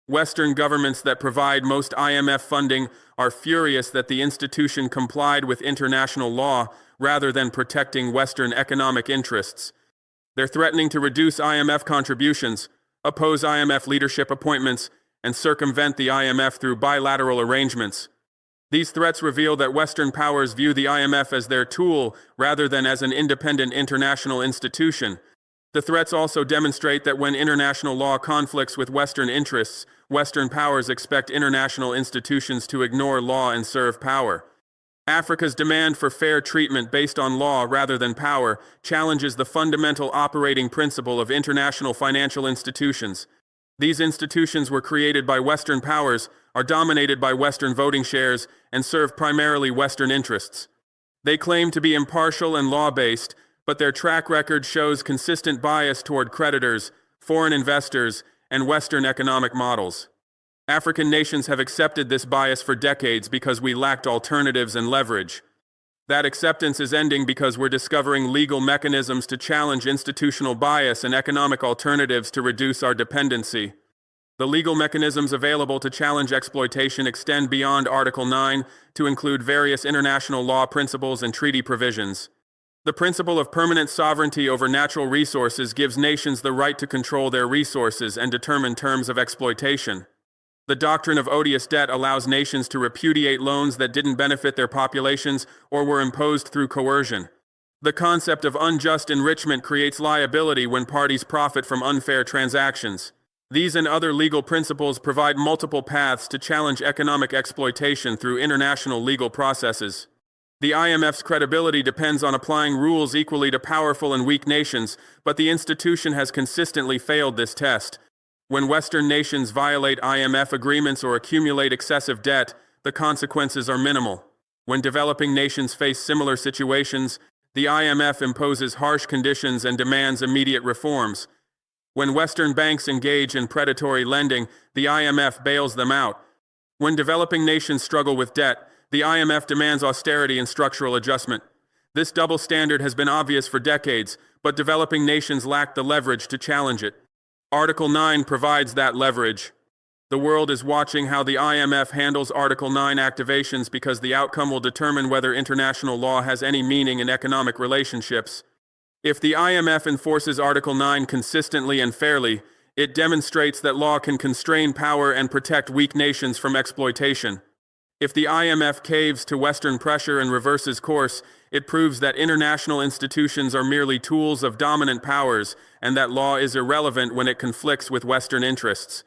Western governments that provide most IMF funding are furious that the institution complied with international law rather than protecting Western economic interests. They're threatening to reduce IMF contributions, oppose IMF leadership appointments, and circumvent the IMF through bilateral arrangements. These threats reveal that Western powers view the IMF as their tool rather than as an independent international institution. The threats also demonstrate that when international law conflicts with Western interests, Western powers expect international institutions to ignore law and serve power. Africa's demand for fair treatment based on law rather than power challenges the fundamental operating principle of international financial institutions. These institutions were created by Western powers, are dominated by Western voting shares, and serve primarily Western interests. They claim to be impartial and law-based, but their track record shows consistent bias toward creditors, foreign investors, and Western economic models. African nations have accepted this bias for decades because we lacked alternatives and leverage. That acceptance is ending because we're discovering legal mechanisms to challenge institutional bias and economic alternatives to reduce our dependency. The legal mechanisms available to challenge exploitation extend beyond Article 9 to include various international law principles and treaty provisions. The principle of permanent sovereignty over natural resources gives nations the right to control their resources and determine terms of exploitation. The doctrine of odious debt allows nations to repudiate loans that didn't benefit their populations or were imposed through coercion. The concept of unjust enrichment creates liability when parties profit from unfair transactions. These and other legal principles provide multiple paths to challenge economic exploitation through international legal processes. The IMF's credibility depends on applying rules equally to powerful and weak nations, but the institution has consistently failed this test. When Western nations violate IMF agreements or accumulate excessive debt, the consequences are minimal. When developing nations face similar situations, the IMF imposes harsh conditions and demands immediate reforms. When Western banks engage in predatory lending, the IMF bails them out. When developing nations struggle with debt, the IMF demands austerity and structural adjustment. This double standard has been obvious for decades, but developing nations lack the leverage to challenge it. Article 9 provides that leverage. The world is watching how the IMF handles Article 9 activations because the outcome will determine whether international law has any meaning in economic relationships. If the IMF enforces Article 9 consistently and fairly, it demonstrates that law can constrain power and protect weak nations from exploitation. If the IMF caves to Western pressure and reverses course, it proves that international institutions are merely tools of dominant powers and that law is irrelevant when it conflicts with Western interests.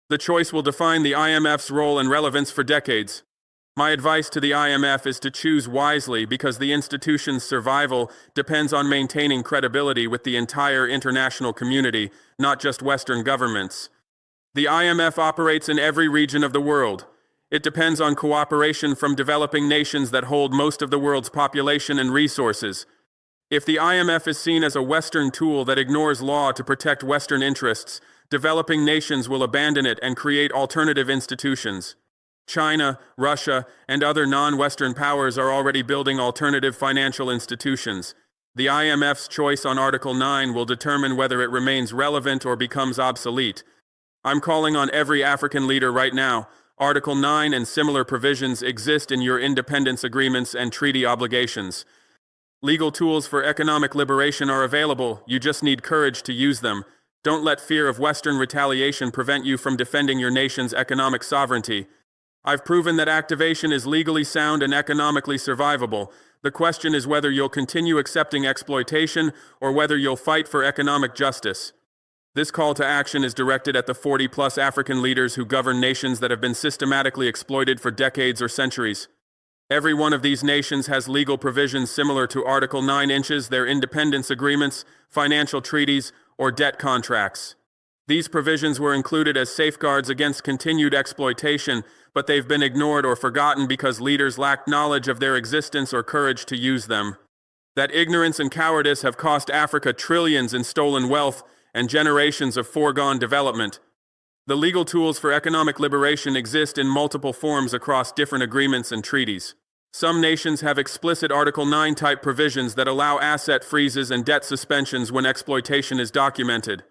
The choice will define the IMF's role and relevance for decades. My advice to the IMF is to choose wisely because the institution's survival depends on maintaining credibility with the entire international community, not just Western governments. The IMF operates in every region of the world. It depends on cooperation from developing nations that hold most of the world's population and resources. If the IMF is seen as a Western tool that ignores law to protect Western interests, developing nations will abandon it and create alternative institutions. China, Russia, and other non-Western powers are already building alternative financial institutions. The IMF's choice on Article 9 will determine whether it remains relevant or becomes obsolete. I'm calling on every African leader right now. Article 9 and similar provisions exist in your independence agreements and treaty obligations. Legal tools for economic liberation are available, you just need courage to use them. Don't let fear of Western retaliation prevent you from defending your nation's economic sovereignty. I've proven that activation is legally sound and economically survivable. The question is whether you'll continue accepting exploitation or whether you'll fight for economic justice. This call to action is directed at the 40-plus African leaders who govern nations that have been systematically exploited for decades or centuries. Every one of these nations has legal provisions similar to Article 9 their independence agreements, financial treaties, or debt contracts. These provisions were included as safeguards against continued exploitation, but they've been ignored or forgotten because leaders lacked knowledge of their existence or courage to use them. That ignorance and cowardice have cost Africa trillions in stolen wealth and generations of foregone development. The legal tools for economic liberation exist in multiple forms across different agreements and treaties. Some nations have explicit Article 9 type provisions that allow asset freezes and debt suspensions when exploitation is documented.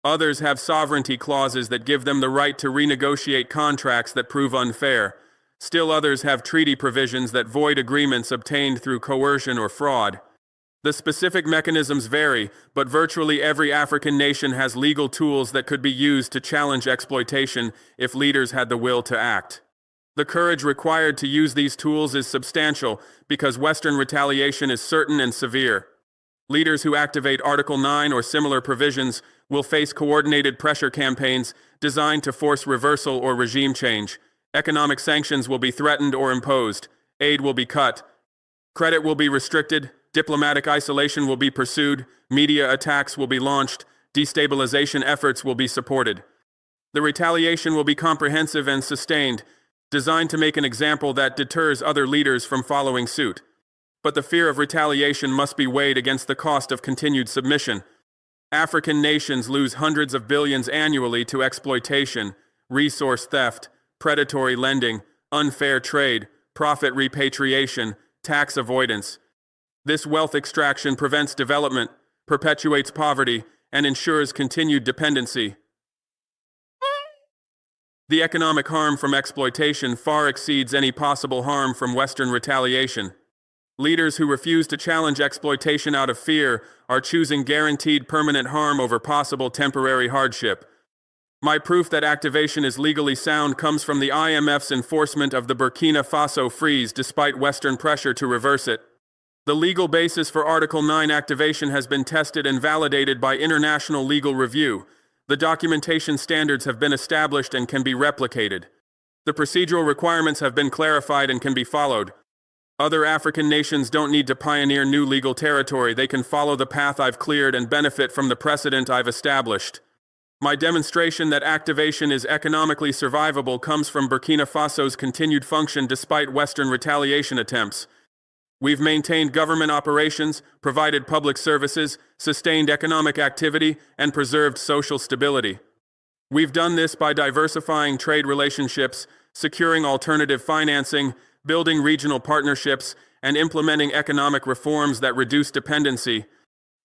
Others have sovereignty clauses that give them the right to renegotiate contracts that prove unfair. Still others have treaty provisions that void agreements obtained through coercion or fraud. The specific mechanisms vary, but virtually every African nation has legal tools that could be used to challenge exploitation if leaders had the will to act. The courage required to use these tools is substantial because Western retaliation is certain and severe. Leaders who activate Article 9 or similar provisions will face coordinated pressure campaigns designed to force reversal or regime change. Economic sanctions will be threatened or imposed. Aid will be cut. Credit will be restricted. Diplomatic isolation will be pursued. Media attacks will be launched. Destabilization efforts will be supported. The retaliation will be comprehensive and sustained, designed to make an example that deters other leaders from following suit. But the fear of retaliation must be weighed against the cost of continued submission. African nations lose hundreds of billions annually to exploitation, resource theft, predatory lending, unfair trade, profit repatriation, tax avoidance. This wealth extraction prevents development, perpetuates poverty, and ensures continued dependency. The economic harm from exploitation far exceeds any possible harm from Western retaliation. Leaders who refuse to challenge exploitation out of fear are choosing guaranteed permanent harm over possible temporary hardship. My proof that activation is legally sound comes from the IMF's enforcement of the Burkina Faso freeze despite Western pressure to reverse it. The legal basis for Article 9 activation has been tested and validated by international legal review. The documentation standards have been established and can be replicated. The procedural requirements have been clarified and can be followed. Other African nations don't need to pioneer new legal territory. They can follow the path I've cleared and benefit from the precedent I've established. My demonstration that activation is economically survivable comes from Burkina Faso's continued function despite Western retaliation attempts. We've maintained government operations, provided public services, sustained economic activity, and preserved social stability. We've done this by diversifying trade relationships, securing alternative financing, building regional partnerships, and implementing economic reforms that reduce dependency.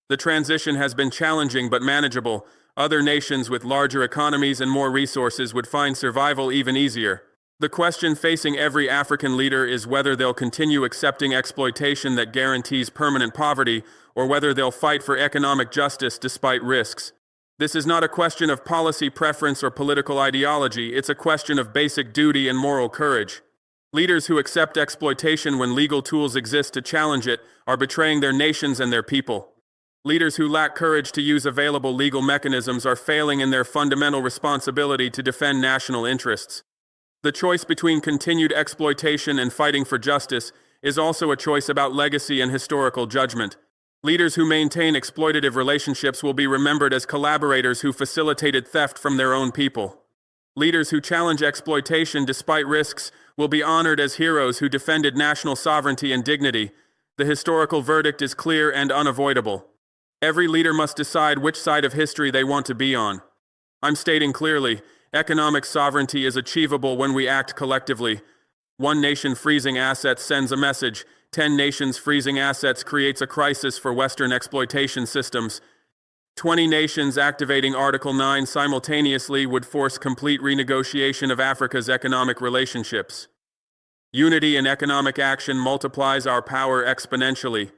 The transition has been challenging but manageable. Other nations with larger economies and more resources would find survival even easier. The question facing every African leader is whether they'll continue accepting exploitation that guarantees permanent poverty, or whether they'll fight for economic justice despite risks. This is not a question of policy preference or political ideology, it's a question of basic duty and moral courage. Leaders who accept exploitation when legal tools exist to challenge it are betraying their nations and their people. Leaders who lack courage to use available legal mechanisms are failing in their fundamental responsibility to defend national interests. The choice between continued exploitation and fighting for justice is also a choice about legacy and historical judgment. Leaders who maintain exploitative relationships will be remembered as collaborators who facilitated theft from their own people. Leaders who challenge exploitation despite risks will be honored as heroes who defended national sovereignty and dignity. The historical verdict is clear and unavoidable. Every leader must decide which side of history they want to be on. I'm stating clearly, economic sovereignty is achievable when we act collectively. One nation freezing assets sends a message. 10 nations freezing assets creates a crisis for Western exploitation systems. 20 nations activating Article 9 simultaneously would force complete renegotiation of Africa's economic relationships. Unity in economic action multiplies our power exponentially.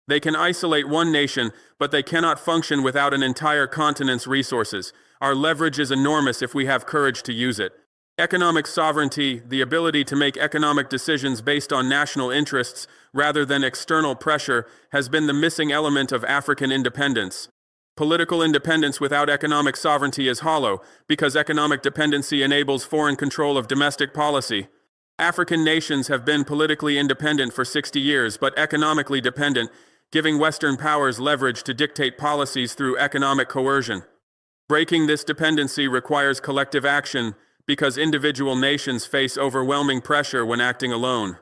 They can isolate one nation, but they cannot function without an entire continent's resources. Our leverage is enormous if we have courage to use it. Economic sovereignty, the ability to make economic decisions based on national interests rather than external pressure, has been the missing element of African independence. Political independence without economic sovereignty is hollow, because economic dependency enables foreign control of domestic policy. African nations have been politically independent for 60 years, but economically dependent, giving Western powers leverage to dictate policies through economic coercion. Breaking this dependency requires collective action, because individual nations face overwhelming pressure when acting alone.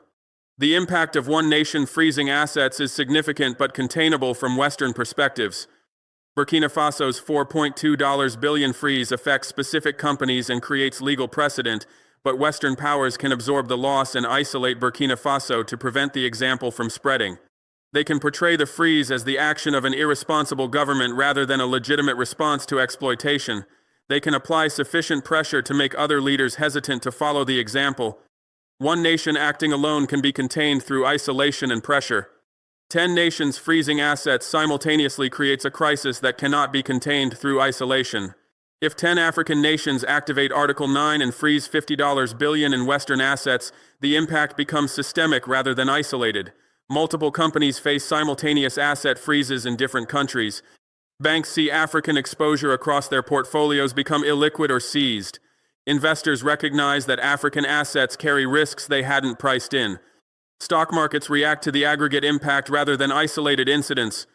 The impact of one nation freezing assets is significant but containable from Western perspectives. Burkina Faso's $4.2 billion freeze affects specific companies and creates legal precedent, but Western powers can absorb the loss and isolate Burkina Faso to prevent the example from spreading. They can portray the freeze as the action of an irresponsible government rather than a legitimate response to exploitation. They can apply sufficient pressure to make other leaders hesitant to follow the example. One nation acting alone can be contained through isolation and pressure. 10 nations freezing assets simultaneously creates a crisis that cannot be contained through isolation. If 10 African nations activate Article 9 and freeze $50 billion in Western assets, the impact becomes systemic rather than isolated. Multiple companies face simultaneous asset freezes in different countries. Banks see African exposure across their portfolios become illiquid or seized. Investors recognize that African assets carry risks they hadn't priced in. Stock markets react to the aggregate impact rather than isolated incidents.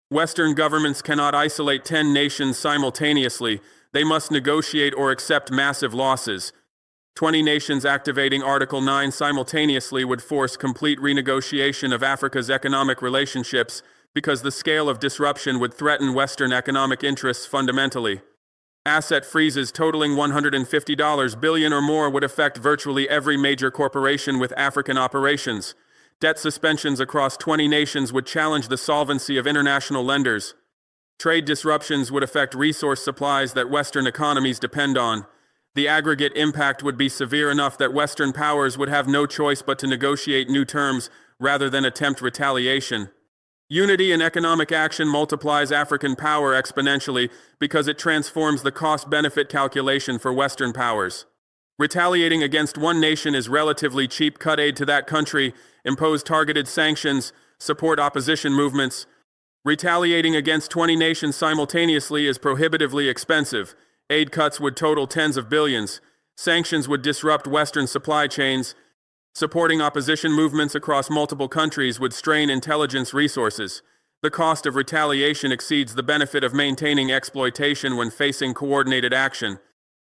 Western governments cannot isolate 10 nations simultaneously. They must negotiate or accept massive losses. 20 nations activating Article 9 simultaneously would force complete renegotiation of Africa's economic relationships because the scale of disruption would threaten Western economic interests fundamentally. Asset freezes totaling $150 billion or more would affect virtually every major corporation with African operations. Debt suspensions across 20 nations would challenge the solvency of international lenders. Trade disruptions would affect resource supplies that Western economies depend on. The aggregate impact would be severe enough that Western powers would have no choice but to negotiate new terms rather than attempt retaliation. Unity in economic action multiplies African power exponentially because it transforms the cost-benefit calculation for Western powers. Retaliating against one nation is relatively cheap. Cut aid to that country, impose targeted sanctions, support opposition movements. Retaliating against 20 nations simultaneously is prohibitively expensive. Aid cuts would total tens of billions. Sanctions would disrupt Western supply chains. Supporting opposition movements across multiple countries would strain intelligence resources. The cost of retaliation exceeds the benefit of maintaining exploitation when facing coordinated action.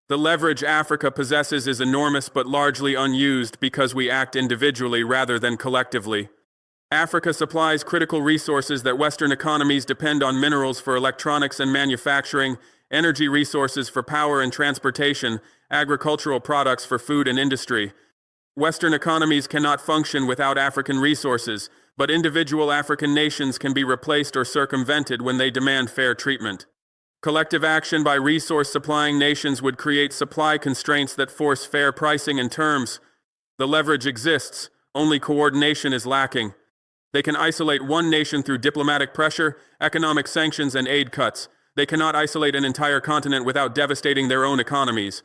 The leverage Africa possesses is enormous but largely unused because we act individually rather than collectively. Africa supplies critical resources that Western economies depend on: minerals for electronics and manufacturing, energy resources for power and transportation, agricultural products for food and industry. Western economies cannot function without African resources, but individual African nations can be replaced or circumvented when they demand fair treatment. Collective action by resource-supplying nations would create supply constraints that force fair pricing and terms. The leverage exists, only coordination is lacking. They can isolate one nation through diplomatic pressure, economic sanctions, and aid cuts. They cannot isolate an entire continent without devastating their own economies.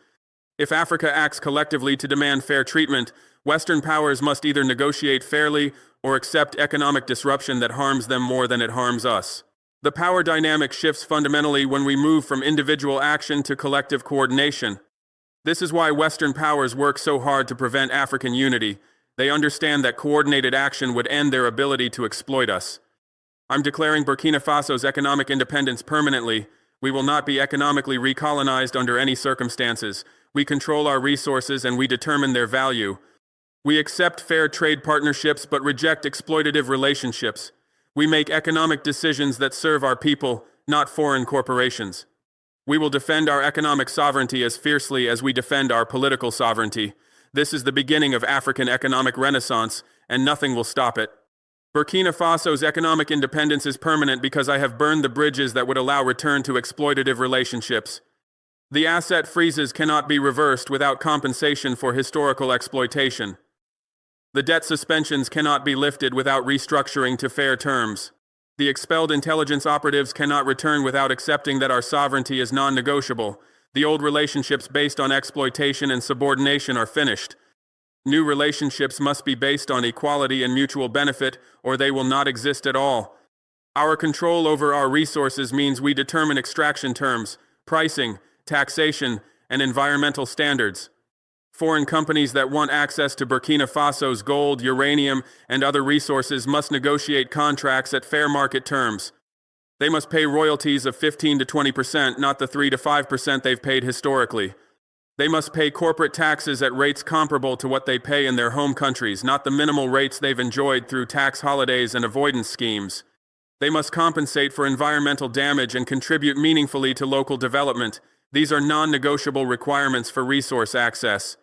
If Africa acts collectively to demand fair treatment, Western powers must either negotiate fairly or accept economic disruption that harms them more than it harms us. The power dynamic shifts fundamentally when we move from individual action to collective coordination. This is why Western powers work so hard to prevent African unity. They understand that coordinated action would end their ability to exploit us. I'm declaring Burkina Faso's economic independence permanently. We will not be economically recolonized under any circumstances. We control our resources and we determine their value. We accept fair trade partnerships but reject exploitative relationships. We make economic decisions that serve our people, not foreign corporations. We will defend our economic sovereignty as fiercely as we defend our political sovereignty. This is the beginning of African economic renaissance, and nothing will stop it. Burkina Faso's economic independence is permanent because I have burned the bridges that would allow return to exploitative relationships. The asset freezes cannot be reversed without compensation for historical exploitation. The debt suspensions cannot be lifted without restructuring to fair terms. The expelled intelligence operatives cannot return without accepting that our sovereignty is non-negotiable. The old relationships based on exploitation and subordination are finished. New relationships must be based on equality and mutual benefit, or they will not exist at all. Our control over our resources means we determine extraction terms, pricing, taxation, and environmental standards. Foreign companies that want access to Burkina Faso's gold, uranium, and other resources must negotiate contracts at fair market terms. They must pay royalties of 15 to 20%, not the 3 to 5% they've paid historically. They must pay corporate taxes at rates comparable to what they pay in their home countries, not the minimal rates they've enjoyed through tax holidays and avoidance schemes. They must compensate for environmental damage and contribute meaningfully to local development. These are non-negotiable requirements for resource access.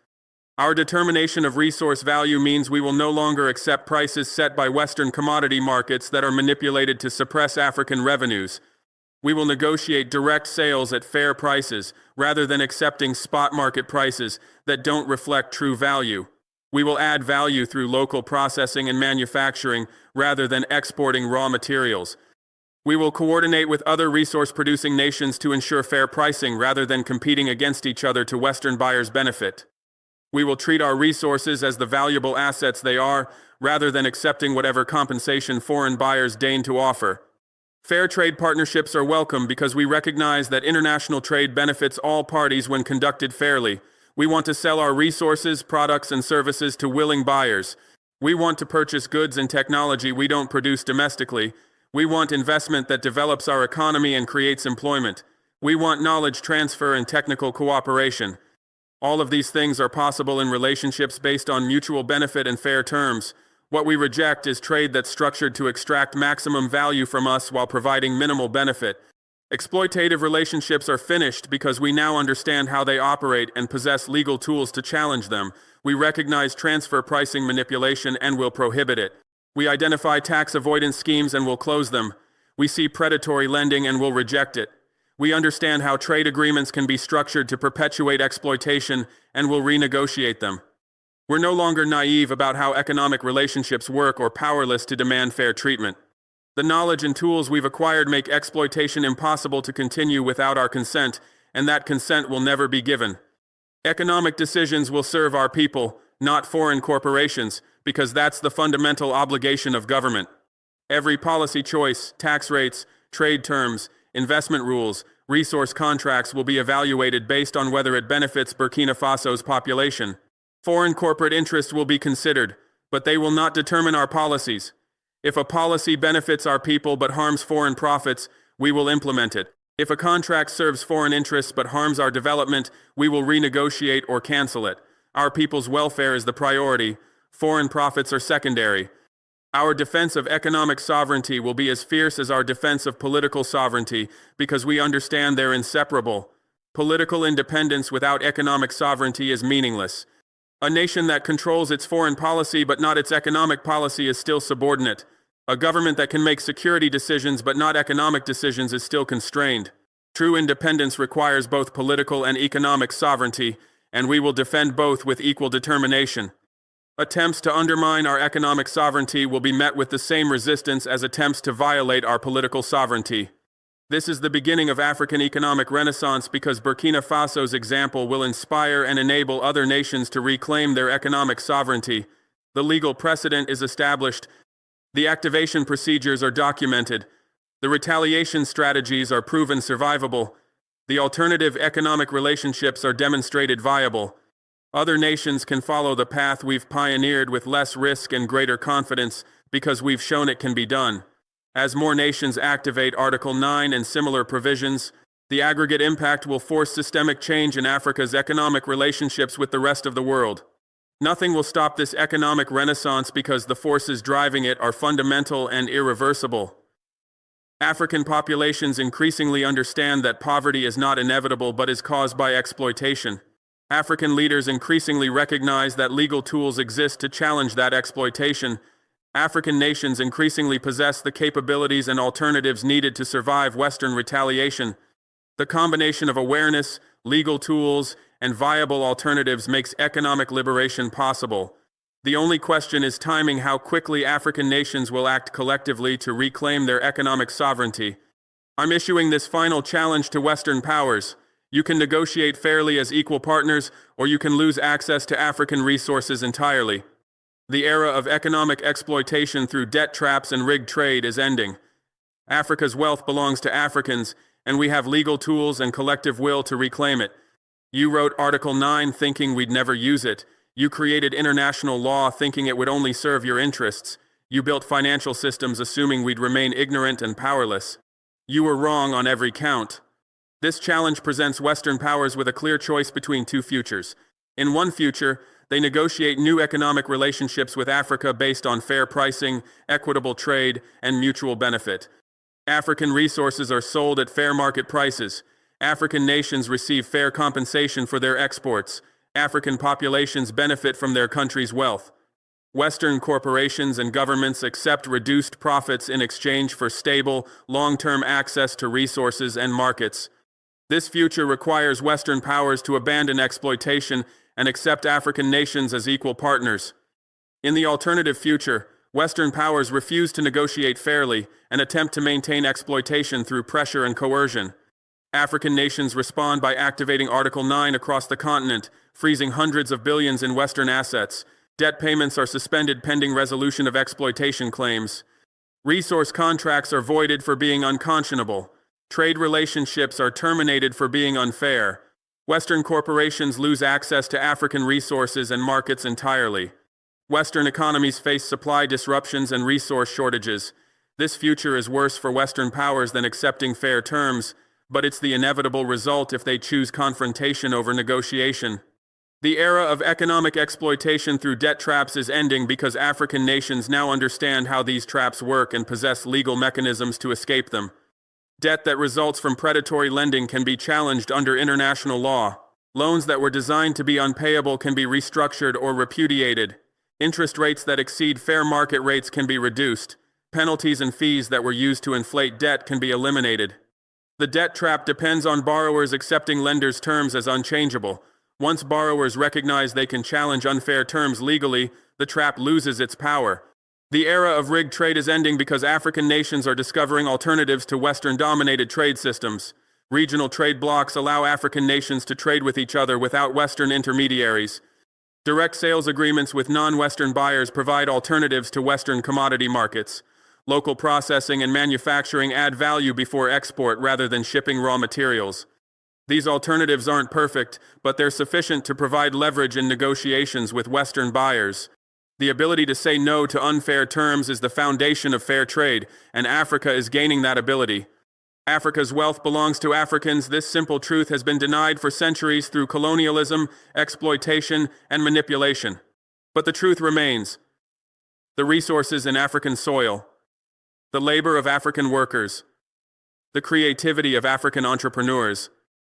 Our determination of resource value means we will no longer accept prices set by Western commodity markets that are manipulated to suppress African revenues. We will negotiate direct sales at fair prices, rather than accepting spot market prices that don't reflect true value. We will add value through local processing and manufacturing, rather than exporting raw materials. We will coordinate with other resource-producing nations to ensure fair pricing, rather than competing against each other to Western buyers' benefit. We will treat our resources as the valuable assets they are, rather than accepting whatever compensation foreign buyers deign to offer. Fair trade partnerships are welcome because we recognize that international trade benefits all parties when conducted fairly. We want to sell our resources, products, and services to willing buyers. We want to purchase goods and technology we don't produce domestically. We want investment that develops our economy and creates employment. We want knowledge transfer and technical cooperation. All of these things are possible in relationships based on mutual benefit and fair terms. What we reject is trade that's structured to extract maximum value from us while providing minimal benefit. Exploitative relationships are finished because we now understand how they operate and possess legal tools to challenge them. We recognize transfer pricing manipulation and will prohibit it. We identify tax avoidance schemes and will close them. We see predatory lending and will reject it. We understand how trade agreements can be structured to perpetuate exploitation and will renegotiate them. We're no longer naive about how economic relationships work or powerless to demand fair treatment. The knowledge and tools we've acquired make exploitation impossible to continue without our consent, and that consent will never be given. Economic decisions will serve our people, not foreign corporations, because that's the fundamental obligation of government. Every policy choice, tax rates, trade terms, investment rules, resource contracts will be evaluated based on whether it benefits Burkina Faso's population. Foreign corporate interests will be considered, but they will not determine our policies. If a policy benefits our people but harms foreign profits, we will implement it. If a contract serves foreign interests but harms our development, we will renegotiate or cancel it. Our people's welfare is the priority. Foreign profits are secondary. Our defense of economic sovereignty will be as fierce as our defense of political sovereignty because we understand they're inseparable. Political independence without economic sovereignty is meaningless. A nation that controls its foreign policy but not its economic policy is still subordinate. A government that can make security decisions but not economic decisions is still constrained. True independence requires both political and economic sovereignty, and we will defend both with equal determination. Attempts to undermine our economic sovereignty will be met with the same resistance as attempts to violate our political sovereignty. This is the beginning of African economic renaissance because Burkina Faso's example will inspire and enable other nations to reclaim their economic sovereignty. The legal precedent is established. The activation procedures are documented. The retaliation strategies are proven survivable. The alternative economic relationships are demonstrated viable. Other nations can follow the path we've pioneered with less risk and greater confidence because we've shown it can be done. As more nations activate Article 9 and similar provisions, the aggregate impact will force systemic change in Africa's economic relationships with the rest of the world. Nothing will stop this economic renaissance because the forces driving it are fundamental and irreversible. African populations increasingly understand that poverty is not inevitable but is caused by exploitation. African leaders increasingly recognize that legal tools exist to challenge that exploitation. African nations increasingly possess the capabilities and alternatives needed to survive Western retaliation. The combination of awareness, legal tools, and viable alternatives makes economic liberation possible. The only question is timing how quickly African nations will act collectively to reclaim their economic sovereignty. I'm issuing this final challenge to Western powers. You can negotiate fairly as equal partners, or you can lose access to African resources entirely. The era of economic exploitation through debt traps and rigged trade is ending. Africa's wealth belongs to Africans, and we have legal tools and collective will to reclaim it. You wrote Article 9 thinking we'd never use it. You created international law thinking it would only serve your interests. You built financial systems assuming we'd remain ignorant and powerless. You were wrong on every count. This challenge presents Western powers with a clear choice between two futures. In one future, they negotiate new economic relationships with Africa based on fair pricing, equitable trade, and mutual benefit. African resources are sold at fair market prices. African nations receive fair compensation for their exports. African populations benefit from their country's wealth. Western corporations and governments accept reduced profits in exchange for stable, long-term access to resources and markets. This future requires Western powers to abandon exploitation and accept African nations as equal partners. In the alternative future, Western powers refuse to negotiate fairly and attempt to maintain exploitation through pressure and coercion. African nations respond by activating Article 9 across the continent, freezing hundreds of billions in Western assets. Debt payments are suspended pending resolution of exploitation claims. Resource contracts are voided for being unconscionable. Trade relationships are terminated for being unfair. Western corporations lose access to African resources and markets entirely. Western economies face supply disruptions and resource shortages. This future is worse for Western powers than accepting fair terms, but it's the inevitable result if they choose confrontation over negotiation. The era of economic exploitation through debt traps is ending because African nations now understand how these traps work and possess legal mechanisms to escape them. Debt that results from predatory lending can be challenged under international law. Loans that were designed to be unpayable can be restructured or repudiated. Interest rates that exceed fair market rates can be reduced. Penalties and fees that were used to inflate debt can be eliminated. The debt trap depends on borrowers accepting lenders' terms as unchangeable. Once borrowers recognize they can challenge unfair terms legally, the trap loses its power. The era of rigged trade is ending because African nations are discovering alternatives to Western-dominated trade systems. Regional trade blocs allow African nations to trade with each other without Western intermediaries. Direct sales agreements with non-Western buyers provide alternatives to Western commodity markets. Local processing and manufacturing add value before export rather than shipping raw materials. These alternatives aren't perfect, but they're sufficient to provide leverage in negotiations with Western buyers. The ability to say no to unfair terms is the foundation of fair trade, and Africa is gaining that ability. Africa's wealth belongs to Africans. This simple truth has been denied for centuries through colonialism, exploitation, and manipulation. But the truth remains. The resources in African soil, the labor of African workers, the creativity of African entrepreneurs,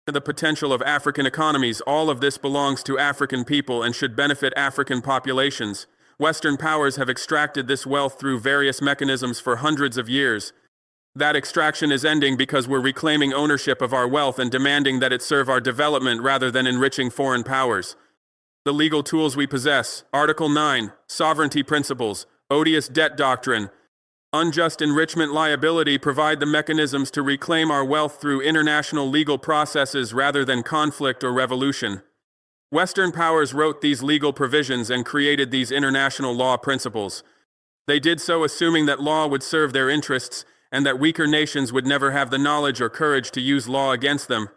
the potential of African economies, all of this belongs to African people and should benefit African populations. Western powers have extracted this wealth through various mechanisms for hundreds of years. That extraction is ending because we're reclaiming ownership of our wealth and demanding that it serve our development rather than enriching foreign powers. The legal tools we possess: Article 9, sovereignty principles, odious debt doctrine, unjust enrichment liability provide the mechanisms to reclaim our wealth through international legal processes rather than conflict or revolution. Western powers wrote these legal provisions and created these international law principles. They did so assuming that law would serve their interests and that weaker nations would never have the knowledge or courage to use law against them.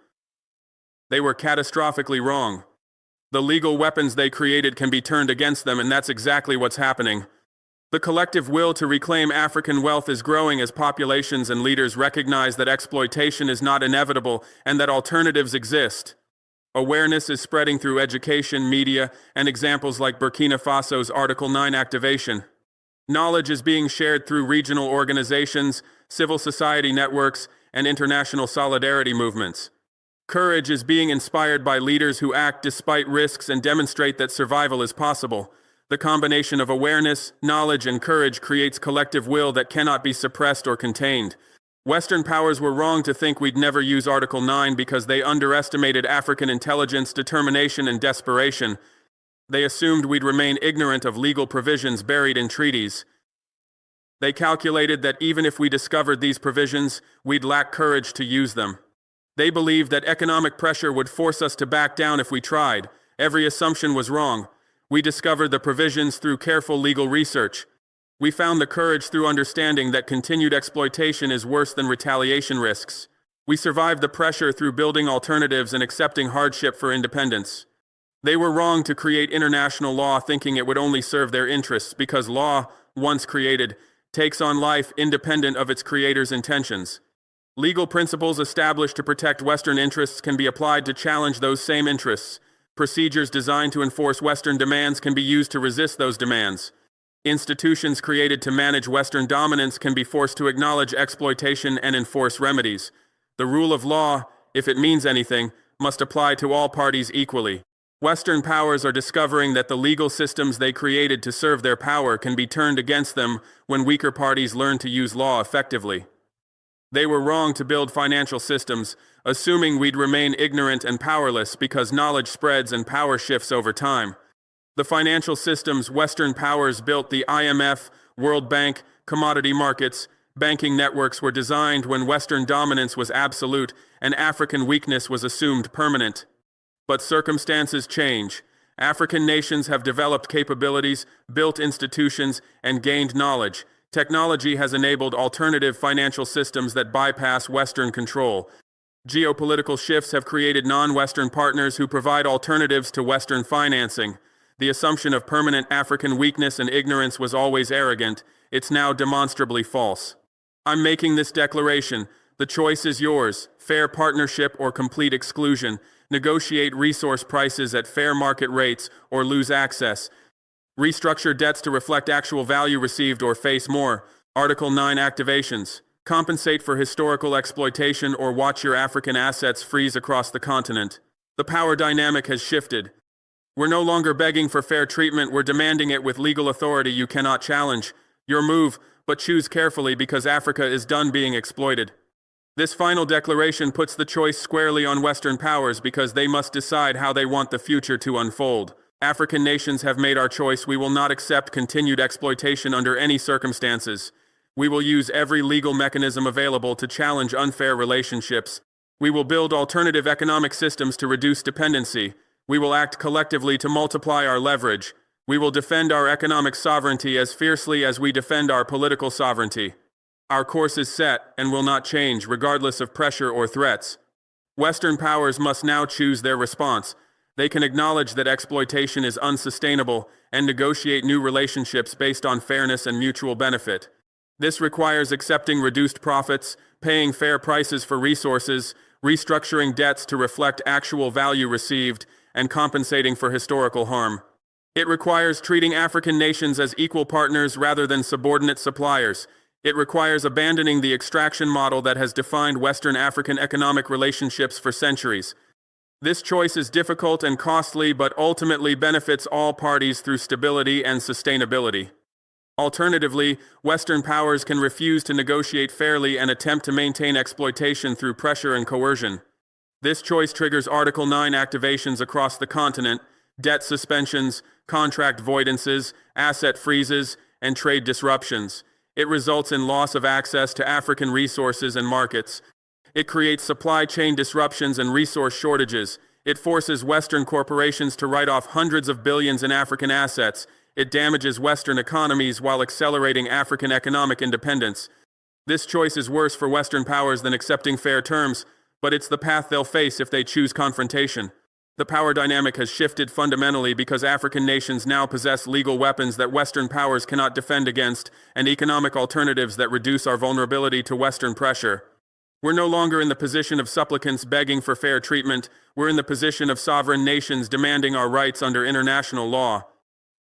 They were catastrophically wrong. The legal weapons they created can be turned against them, and that's exactly what's happening. The collective will to reclaim African wealth is growing as populations and leaders recognize that exploitation is not inevitable and that alternatives exist. Awareness is spreading through education, media, and examples like Burkina Faso's Article 9 activation. Knowledge is being shared through regional organizations, civil society networks, and international solidarity movements. Courage is being inspired by leaders who act despite risks and demonstrate that survival is possible. The combination of awareness, knowledge, and courage creates collective will that cannot be suppressed or contained. Western powers were wrong to think we'd never use Article 9 because they underestimated African intelligence, determination, and desperation. They assumed we'd remain ignorant of legal provisions buried in treaties. They calculated that even if we discovered these provisions, we'd lack courage to use them. They believed that economic pressure would force us to back down if we tried. Every assumption was wrong. We discovered the provisions through careful legal research. We found the courage through understanding that continued exploitation is worse than retaliation risks. We survived the pressure through building alternatives and accepting hardship for independence. They were wrong to create international law thinking it would only serve their interests, because law, once created, takes on life independent of its creator's intentions. Legal principles established to protect Western interests can be applied to challenge those same interests. Procedures designed to enforce Western demands can be used to resist those demands. Institutions created to manage Western dominance can be forced to acknowledge exploitation and enforce remedies. The rule of law, if it means anything, must apply to all parties equally. Western powers are discovering that the legal systems they created to serve their power can be turned against them when weaker parties learn to use law effectively. They were wrong to build financial systems, assuming we'd remain ignorant and powerless because knowledge spreads and power shifts over time. The financial systems Western powers built, the IMF, World Bank, commodity markets, banking networks, were designed when Western dominance was absolute and African weakness was assumed permanent. But circumstances change. African nations have developed capabilities, built institutions, and gained knowledge. Technology has enabled alternative financial systems that bypass Western control. Geopolitical shifts have created non-Western partners who provide alternatives to Western financing. The assumption of permanent African weakness and ignorance was always arrogant. It's now demonstrably false. I'm making this declaration. The choice is yours: fair partnership or complete exclusion. Negotiate resource prices at fair market rates or lose access. Restructure debts to reflect actual value received or face more. Article 9 activations. Compensate for historical exploitation or watch your African assets freeze across the continent. The power dynamic has shifted. We're no longer begging for fair treatment, we're demanding it with legal authority you cannot challenge. Your move, but choose carefully because Africa is done being exploited. This final declaration puts the choice squarely on Western powers because they must decide how they want the future to unfold. African nations have made our choice. We will not accept continued exploitation under any circumstances. We will use every legal mechanism available to challenge unfair relationships. We will build alternative economic systems to reduce dependency. We will act collectively to multiply our leverage. We will defend our economic sovereignty as fiercely as we defend our political sovereignty. Our course is set and will not change, regardless of pressure or threats. Western powers must now choose their response. They can acknowledge that exploitation is unsustainable and negotiate new relationships based on fairness and mutual benefit. This requires accepting reduced profits, paying fair prices for resources, restructuring debts to reflect actual value received, and compensating for historical harm. It requires treating African nations as equal partners rather than subordinate suppliers. It requires abandoning the extraction model that has defined Western African economic relationships for centuries. This choice is difficult and costly, but ultimately benefits all parties through stability and sustainability. Alternatively, Western powers can refuse to negotiate fairly and attempt to maintain exploitation through pressure and coercion. This choice triggers Article 9 activations across the continent, debt suspensions, contract voidances, asset freezes, and trade disruptions. It results in loss of access to African resources and markets. It creates supply chain disruptions and resource shortages. It forces Western corporations to write off hundreds of billions in African assets. It damages Western economies while accelerating African economic independence. This choice is worse for Western powers than accepting fair terms, but it's the path they'll face if they choose confrontation. The power dynamic has shifted fundamentally because African nations now possess legal weapons that Western powers cannot defend against and economic alternatives that reduce our vulnerability to Western pressure. We're no longer in the position of supplicants begging for fair treatment. We're in the position of sovereign nations demanding our rights under international law.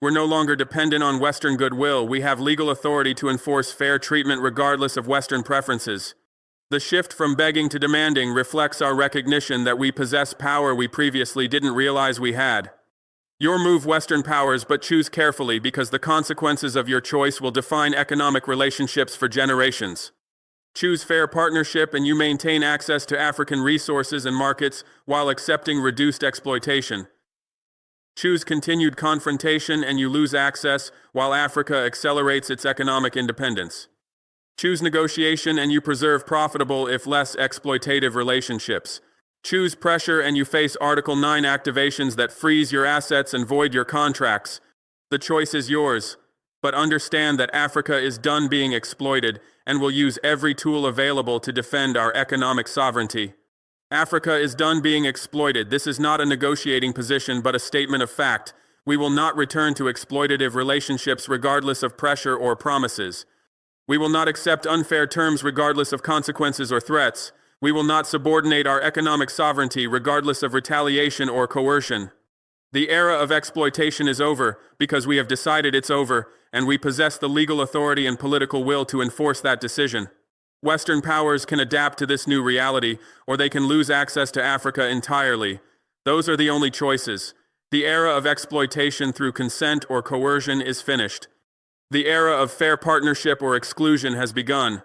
We're no longer dependent on Western goodwill. We have legal authority to enforce fair treatment regardless of Western preferences. The shift from begging to demanding reflects our recognition that we possess power we previously didn't realize we had. Your move, Western powers, but choose carefully because the consequences of your choice will define economic relationships for generations. Choose fair partnership and you maintain access to African resources and markets while accepting reduced exploitation. Choose continued confrontation and you lose access while Africa accelerates its economic independence. Choose negotiation and you preserve profitable, if less exploitative, relationships. Choose pressure and you face Article 9 activations that freeze your assets and void your contracts. The choice is yours, but understand that Africa is done being exploited and will use every tool available to defend our economic sovereignty. Africa is done being exploited. This is not a negotiating position but a statement of fact. We will not return to exploitative relationships regardless of pressure or promises. We will not accept unfair terms regardless of consequences or threats. We will not subordinate our economic sovereignty regardless of retaliation or coercion. The era of exploitation is over because we have decided it's over, and we possess the legal authority and political will to enforce that decision. Western powers can adapt to this new reality, or they can lose access to Africa entirely. Those are the only choices. The era of exploitation through consent or coercion is finished. The era of fair partnership or exclusion has begun.